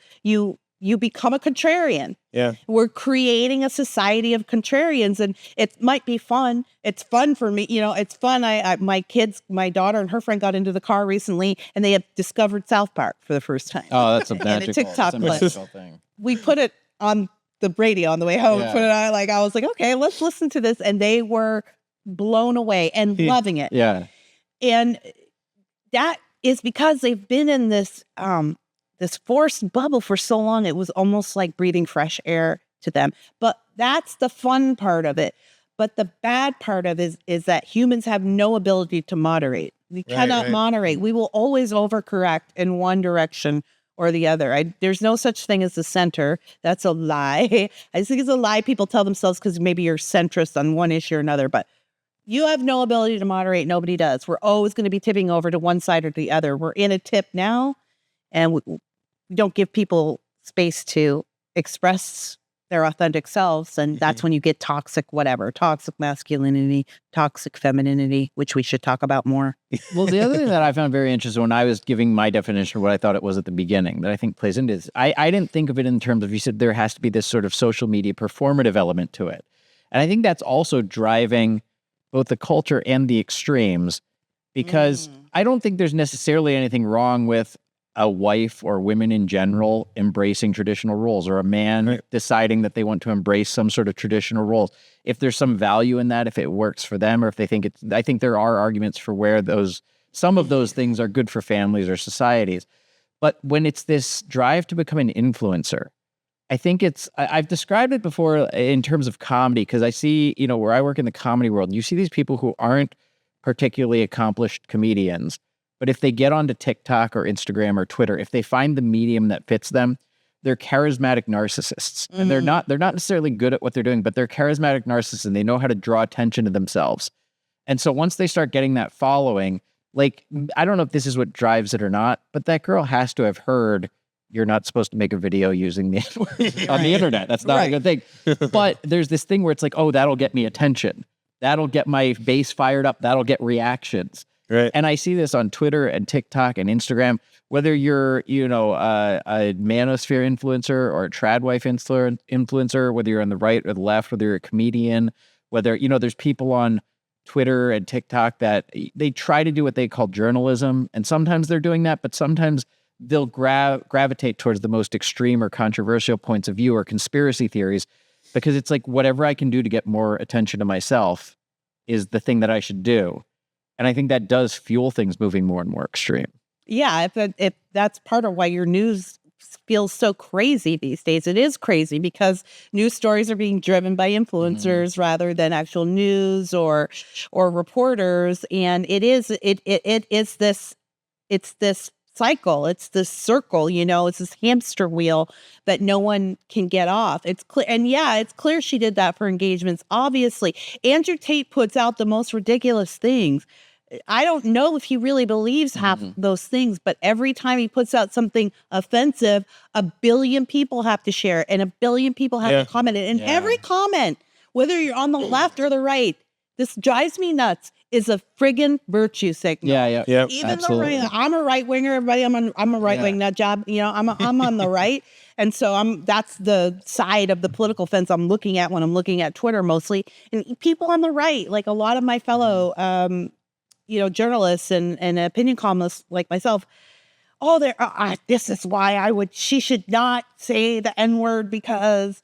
You become a contrarian. Yeah. We're creating a society of contrarians, and it might be fun. It's fun for me. You know, it's fun. My daughter and her friend got into the car recently, and they have discovered South Park for the first time. Oh, that's a magical magical thing. We put it on the radio on the way home. Put it on, like, I was like, okay, let's listen to this. And they were blown away and loving it. Yeah. And that is because they've been in this this forced bubble for so long. It was almost like breathing fresh air to them. But that's the fun part of it. But the bad part of it is that humans have no ability to moderate. We cannot moderate. We will always overcorrect in one direction or the other. There's no such thing as the center. That's a lie. I just think it's a lie people tell themselves because maybe you're centrist on one issue or another. But you have no ability to moderate. Nobody does. We're always going to be tipping over to one side or the other. We're in a tip now, and we don't give people space to express their authentic selves. And that's when you get toxic masculinity, toxic femininity, which we should talk about more. Well, the other thing that I found very interesting when I was giving my definition of what I thought it was at the beginning that I think plays into this, I didn't think of it in terms of, you said there has to be this sort of social media performative element to it. And I think that's also driving both the culture and the extremes, because I don't think there's necessarily anything wrong with a wife or women in general embracing traditional roles, or a man deciding that they want to embrace some sort of traditional roles. If there's some value in that, if it works for them, or if they think I think there are arguments for where some of those things are good for families or societies. But when it's this drive to become an influencer, I think I've described it before in terms of comedy, because I see, where I work in the comedy world, you see these people who aren't particularly accomplished comedians, but if they get onto TikTok or Instagram or Twitter, if they find the medium that fits them, they're charismatic narcissists. And they're not necessarily good at what they're doing, but they're charismatic narcissists, and they know how to draw attention to themselves. And so once they start getting that following, like, I don't know if this is what drives it or not, but that girl has to have heard, you're not supposed to make a video using the N-word on the internet. That's not a good thing. But there's this thing where it's like, oh, that'll get me attention. That'll get my base fired up. That'll get reactions. Right. And I see this on Twitter and TikTok and Instagram, whether you're, a manosphere influencer or a tradwife influencer, whether you're on the right or the left, whether you're a comedian, whether, there's people on Twitter and TikTok that they try to do what they call journalism. And sometimes they're doing that, but sometimes they'll gravitate towards the most extreme or controversial points of view or conspiracy theories, because it's like whatever I can do to get more attention to myself is the thing that I should do. And I think that does fuel things moving more and more extreme. Yeah, if that's part of why your news feels so crazy these days. It is crazy because news stories are being driven by influencers rather than actual news or reporters, and it is this cycle. It's this circle, it's this hamster wheel that no one can get off. It's clear. And yeah, it's clear she did that for engagements. Obviously, Andrew Tate puts out the most ridiculous things. I don't know if he really believes half those things, but every time he puts out something offensive, 1 billion people have to share it, and 1 billion people have to comment it. And every comment, whether you're on the left or the right, this drives me nuts, is a friggin' virtue signal. Yeah. Even absolutely. the right, I'm a right winger, everybody. I'm a right wing nut job. I'm on the right, and so that's the side of the political fence I'm looking at when I'm looking at Twitter mostly. And people on the right, like a lot of my fellow, journalists and opinion columnists like myself. Oh, this is why she should not say the N-word because.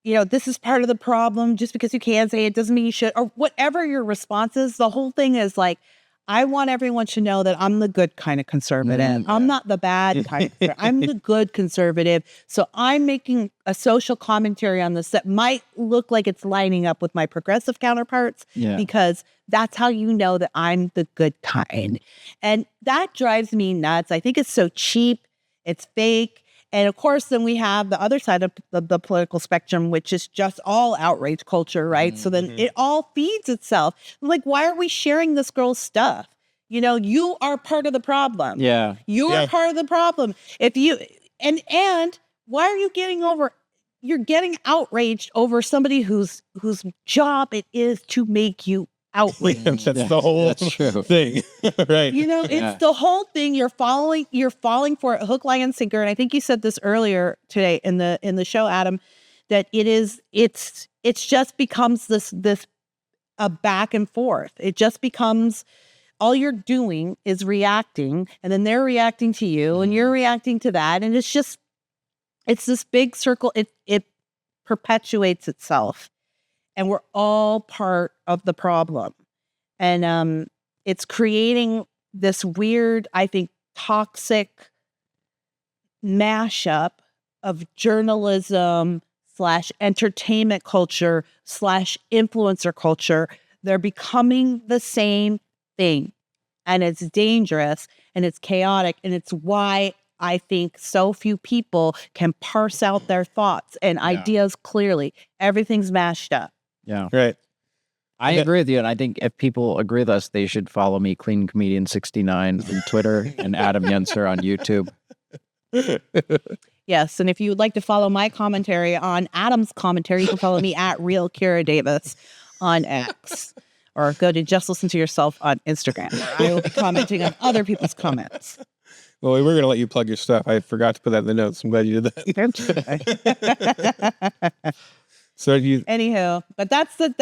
This is part of the problem. Just because you can say it doesn't mean you should, or whatever your response is. The whole thing is like, I want everyone to know that I'm the good kind of conservative. I'm not the bad kind of conservative. I'm the good conservative. So I'm making a social commentary on this that might look like it's lining up with my progressive counterparts because that's how you know that I'm the good kind. And that drives me nuts. I think it's so cheap. It's fake. And of course, then we have the other side of the political spectrum, which is just all outrage culture, right? So then it all feeds itself. I'm like, why are we sharing this girl's stuff? You are part of the problem. Yeah. You are part of the problem. If you, and why are you you're getting outraged over somebody whose job it is to make you outraged. That's the whole thing. Right. It's the whole thing. You're falling for it, hook, line, and sinker. And I think you said this earlier today in the show, Adam, that it's just becomes this a back and forth. It just becomes all you're doing is reacting, and then they're reacting to you, and you're reacting to that, and it's this big circle. It perpetuates itself. And we're all part of the problem. And it's creating this weird, I think, toxic mashup of journalism / entertainment culture / influencer culture. They're becoming the same thing. And it's dangerous and it's chaotic. And it's why I think so few people can parse out their thoughts and ideas clearly. Everything's mashed up. Yeah. Right. I agree with you. And I think if people agree with us, they should follow me, Clean Comedian 69 on Twitter and Adam Yenser on YouTube. Yes. And if you would like to follow my commentary on Adam's commentary, you can follow me at Real Kira Davis on X, or go to Just Listen to Yourself on Instagram, where I will be commenting on other people's comments. Well, we were going to let you plug your stuff. I forgot to put that in the notes. I'm glad you did that. So anywho, but that's the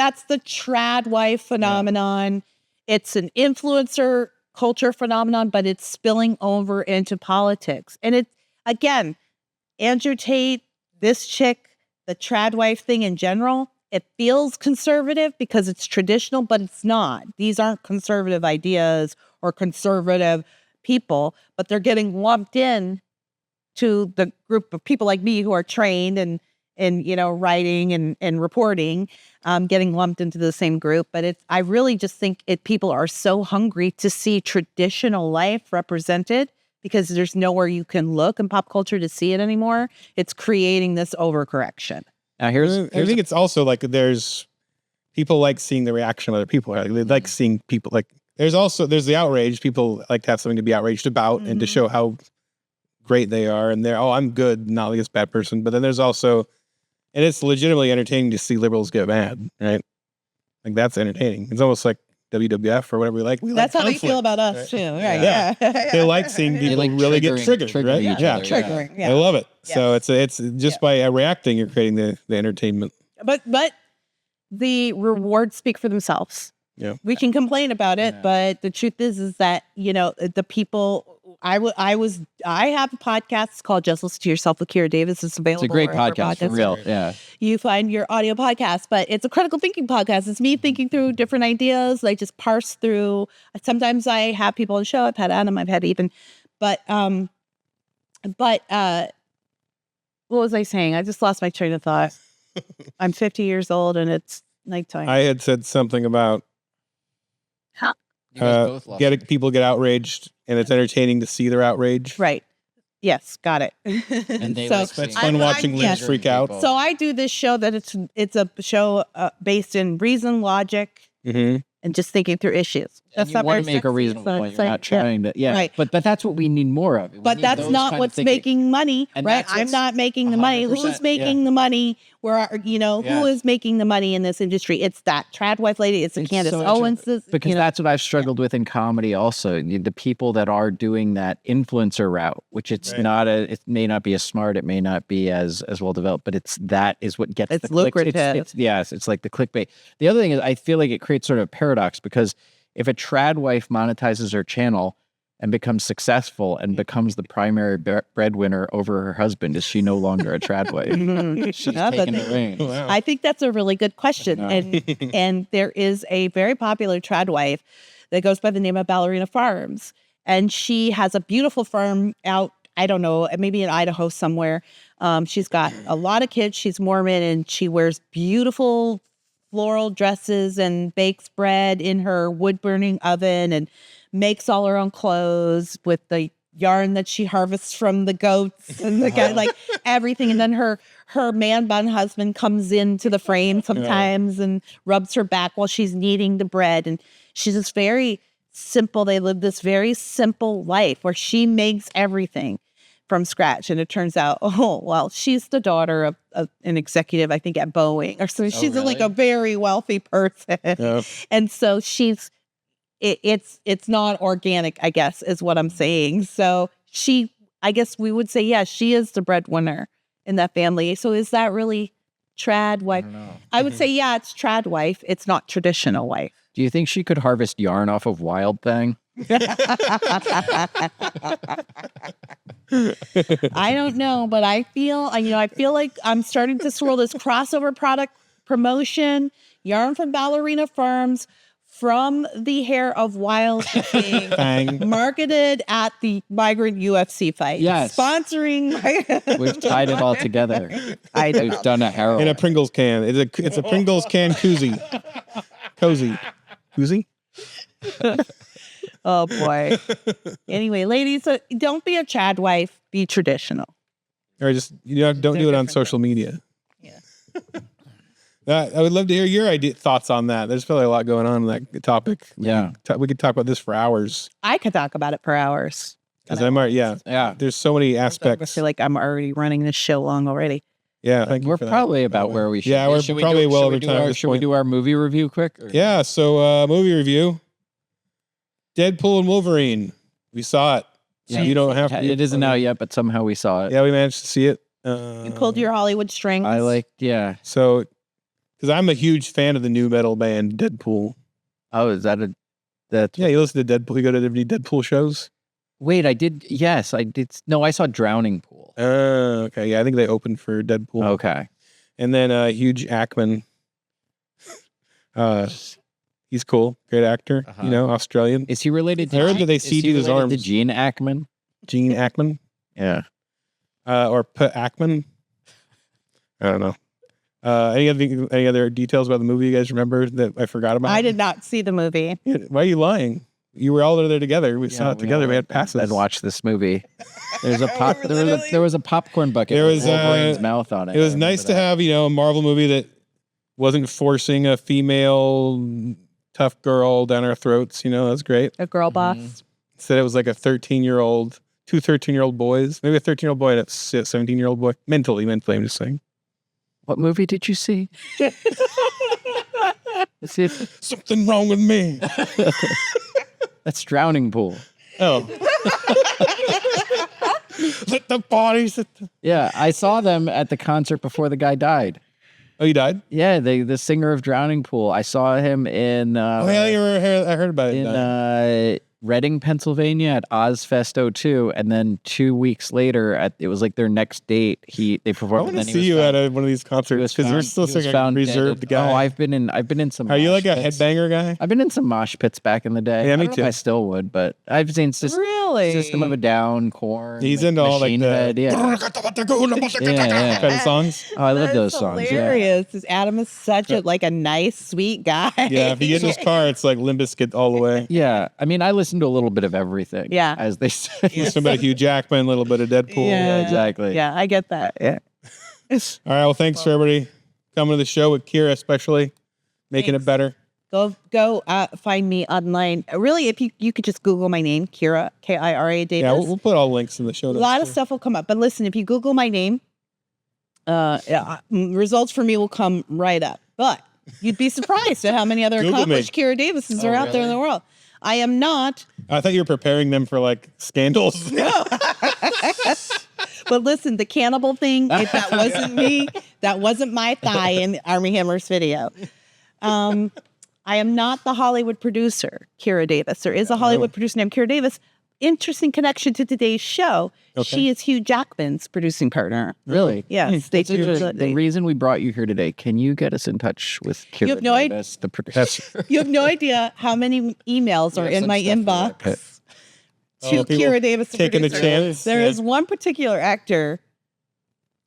trad wife phenomenon. It's an influencer culture phenomenon, but it's spilling over into politics. And it's, again, Andrew Tate, this chick, the trad wife thing in general, it feels conservative because it's traditional, but it's not. These aren't conservative ideas or conservative people, but they're getting lumped in to the group of people like me who are trained and writing and reporting, getting lumped into the same group. But I really just think people are so hungry to see traditional life represented because there's nowhere you can look in pop culture to see it anymore. It's creating this overcorrection. Now I think it's also like there's people like seeing the reaction of other people. They like seeing people like there's the outrage. People like to have something to be outraged about and to show how great they are. And I'm good, not like this bad person. But then there's also, and it's legitimately entertaining to see liberals get mad, right? Like that's entertaining. It's almost like WWF or whatever we like. That's how they conflict, feel about us right? too, right? Yeah. They like seeing people really get triggered, right? each Yeah, other, Triggering. Yeah. I love it. Yes. So it's just by reacting, you're creating the entertainment. But the rewards speak for themselves. Yeah. We can complain about it, but the truth is that, the people, I have a podcast called Just Listen to Yourself with Kira Davis. It's available. It's a great wherever podcast, for podcasts real. are. Yeah. You find your audio podcast, but it's a critical thinking podcast. It's me thinking through different ideas. I just parse through. Sometimes I have people on the show. I've had Adam, I've had Ethan, but what was I saying? I just lost my train of thought. I'm 50 years old and it's nighttime. I had said something about You guys both lost getting people get outraged, and it's entertaining to see their outrage. Right. Yes, got it. And they So like It's seeing fun watching yeah. Liz freak out. So I do this show that it's a show based in reason, logic, Mm-hmm. and just thinking through issues. And you not want very to make a sexy, reasonable so point. it's You're like, not trying to, right. But that's what we need more of. We But need that's those not kind of what's thinking. making money, And right? that's I'm what's not making the money. 100%, Who's making the money? Who is making the money in this industry? It's that trad wife lady. It's the It's Candace so Owens. Because that's what I've struggled with in comedy also. The people that are doing that influencer route, which it's not it may not be as smart, it may not be as well developed, but that is what gets It's the clicks. lucrative. It's like the clickbait. The other thing is I feel like it creates sort of a paradox because if a trad wife monetizes her channel and becomes successful and becomes the primary breadwinner over her husband, is she no longer a trad wife? She's taking the reins. Wow. I think that's a really good question. And there is a very popular trad wife that goes by the name of Ballerina Farms. And she has a beautiful farm out, I don't know, maybe in Idaho somewhere. She's got a lot of kids. She's Mormon and she wears beautiful floral dresses and bakes bread in her wood burning oven and makes all her own clothes with the yarn that she harvests from the goats and the guy, like everything. And then her man bun husband comes into the frame sometimes and rubs her back while she's kneading the bread. And she's just very simple. They live this very simple life where she makes everything from scratch. And it turns out, she's the daughter of an executive, I think, at Boeing. Or so she's like a very wealthy person. Yeah. And so it's not organic, I guess, is what I'm saying. So I guess we would say, she is the breadwinner in that family. So is that really trad wife? I would say, it's trad wife. It's not traditional wife. Do you think she could harvest yarn off of Wild Thang? I don't know, but I feel like I'm starting to swirl this crossover product promotion, yarn from Ballerina Farms, from the hair of Wild Thang, marketed at the Migrant UFC fight. Yes. Sponsoring. We've tied it all together. We've done a heroin. In a Pringles can. It's a Pringles can koozie. Koozie? Oh boy. Anyway, ladies, don't be a trad wife. Be traditional. Or just don't do it on social media. Yeah. I would love to hear your thoughts on that. There's probably a lot going on in that topic. Yeah. We could talk about this for hours. I could talk about it for hours. Because there's so many I aspects. feel like I'm already running this show long already. Yeah, thank you We're for that. probably about where we should. Yeah, we're probably well over time at this Should we point. do our movie review quick? Or? Yeah, so movie review. Deadpool and Wolverine. We saw it. So you don't have to. It isn't out yet, but somehow we saw it. Yeah, we managed to see it. You pulled your Hollywood strings. I yeah. So, because I'm a huge fan of the new metal band Deadpool. Oh, is that that's Yeah, you listen to Deadpool. You go to any Deadpool shows? Wait, I did. Yes, I did. No, I saw Drowning Pool. Okay. Yeah, I think they opened for Deadpool. Okay. And then Hugh Jackman. He's cool. Great actor. Australian. Is he related I heard to that they seeded his arms. to Gene Ackman? Gene Ackman? Yeah. Or P. Ackman? I don't know. Any other details about the movie you guys remember that I forgot about? I did not see the movie. Why are you lying? You were all there together. We saw it together. We had passes. I'd watch this movie. There's a pop. There was a popcorn bucket. There was with Wolverine's mouth on it. It was nice to have a Marvel movie that wasn't forcing a female tough girl down our throats. That's great. A girl boss. Instead, it was like a 13-year-old, two 13-year-old boys, maybe a 13-year-old boy and a 17-year-old boy. Mentally, I'm just saying. What movie did you see? Let's see if Something wrong with me. that's drowning pool. Oh. Let the bodies. Yeah, I saw them at the concert before the guy died. Oh, you died? Yeah, the singer of Drowning Pool. I saw him in I heard about it. in Reading, Pennsylvania at Ozfest 02, and then 2 weeks later, it was like their next date. They performed. I want to see you at one of these concerts because you're still like a reserved guy. Oh, I've been in some. Are you like a pits. headbanger guy? I've been in some mosh pits back in the day. Yeah, me I don't know too. if I still would, but I've seen Really? System of a Down, Korn. He's into all like Machine the Head, yeah. kind of songs. Oh, I love That's those songs. Yeah. hilarious. 'Cause Adam is such a nice, sweet guy. Yeah, if you get in his car, it's like Limp Bizkit all the way. Yeah, I mean, I listen to a little bit of everything. Yeah. as they say. Listen about Hugh Jackman, a little bit of Deadpool. Yeah, exactly. Yeah, I get that. Yeah. All right. Well, thanks for everybody coming to the show with Kira, especially making it better. Go find me online. Really, if you could just Google my name, Kira, Kira Davis. Yeah, we'll put all links in the show A notes. lot of stuff will come up. But listen, if you Google my name, results for me will come right up. But you'd be surprised at how many other Google accomplished me. Kira Davises are out there in the world. I am not. I thought you were preparing them for like scandals. But listen, the cannibal thing, if that wasn't me, that wasn't my thigh in Armie Hammer's video. I am not the Hollywood producer, Kira Davis. There is a Hollywood producer named Kira Davis. Interesting connection to today's show. Okay. She is Hugh Jackman's producing partner. Really? Yes. They do. The reason we brought you here today, can you get us in touch with Kira have no idea- Davis, the producer? You have no idea how many emails are in my inbox to people Kira Davis. the taking a producer. chance. There Yeah. is one particular actor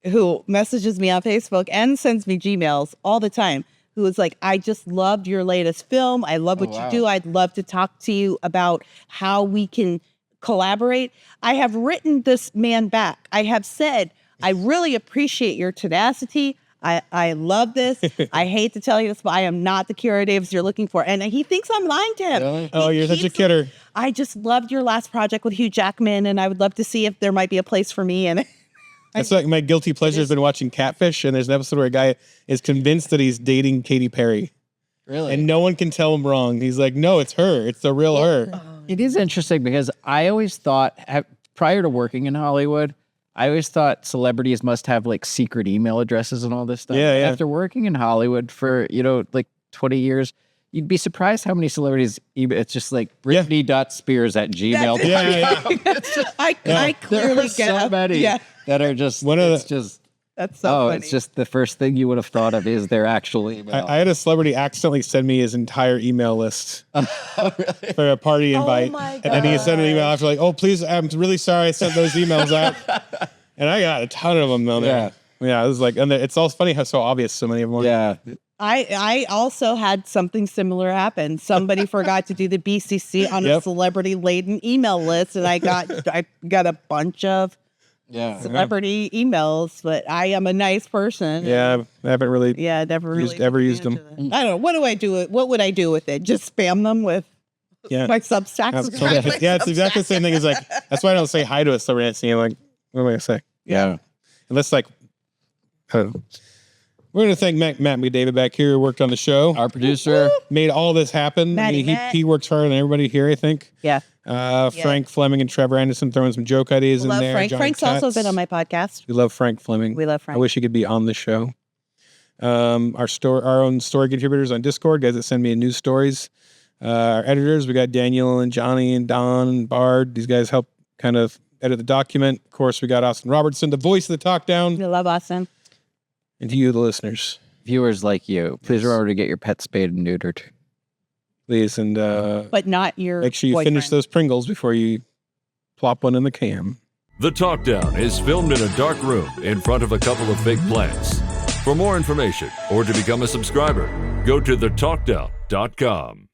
who messages me on Facebook and sends me Gmails all the time, who is like, I just loved your latest film. I love what you do. I'd love to talk to you about how we can collaborate. I have written this man back. I have said, I really appreciate your tenacity. I love this. I hate to tell you this, but I am not the Kira Davis you're looking for. And he thinks I'm lying to him. Really? Oh, you're such a kidder. I just loved your last project with Hugh Jackman, and I would love to see if there might be a place for me in it. That's like my guilty pleasure has been watching Catfish, and there's an episode where a guy is convinced that he's dating Katy Perry. Really? And no one can tell him wrong. He's like, no, it's her. It's the real her. It is interesting because I always thought, prior to working in Hollywood, I always thought celebrities must have like secret email addresses and all this stuff. Yeah, yeah. After working in Hollywood for, like 20 years, you'd be surprised how many celebrities, it's just like Britney.spears@gmail.com. Yeah. I There clearly are get so it. many Yeah, that are just, that's so funny. it's just the first thing you would have thought of is their actual email. I had a celebrity accidentally send me his entire email list for a party invite. my And then he sent an email after like, oh, please, I'm really sorry I sent those emails out. And I got a ton of them on there. Yeah, it was like, and it's all funny how so obvious so many of them are. Yeah. I also had something similar happen. Somebody forgot to do the BCC on a celebrity-laden email list, and I got a bunch of celebrity emails. But I am a nice person. Yeah, I haven't really never really used them. I don't know. What do I do? What would I do with it? Just spam them with my Substack? Yeah, it's exactly the same thing as like, that's why I don't say hi to a celebrity. I see, like, what am I going to say? Yeah. Unless like, I don't know. We're going to thank Matt McDavid back here who worked on the show. Our producer. Made all this happen. I mean, he works harder than everybody here, I think. Yeah. Frank Fleming and Trevor Anderson throwing some joke ideas in Love there. Frank. Johnny Frank's also Tutts. been on my podcast. We love Frank Fleming. We love Frank. I wish he could be on the show. Our own story contributors on Discord, guys that send me news stories. Our editors, we got Daniel and Johnny and Don and Bard. These guys help kind of edit the document. Of course, we got Austin Robertson, the voice of the Talk Down. We love Austin. And to you, the listeners. Viewers like you, please remember to get your pet spayed and neutered. Please, and But not your make sure you finish those Pringles before you plop one in the cam. The Talk Down is filmed in a dark room in front of a couple of fake plants. For more information or to become a subscriber, go to thetalkdown.com.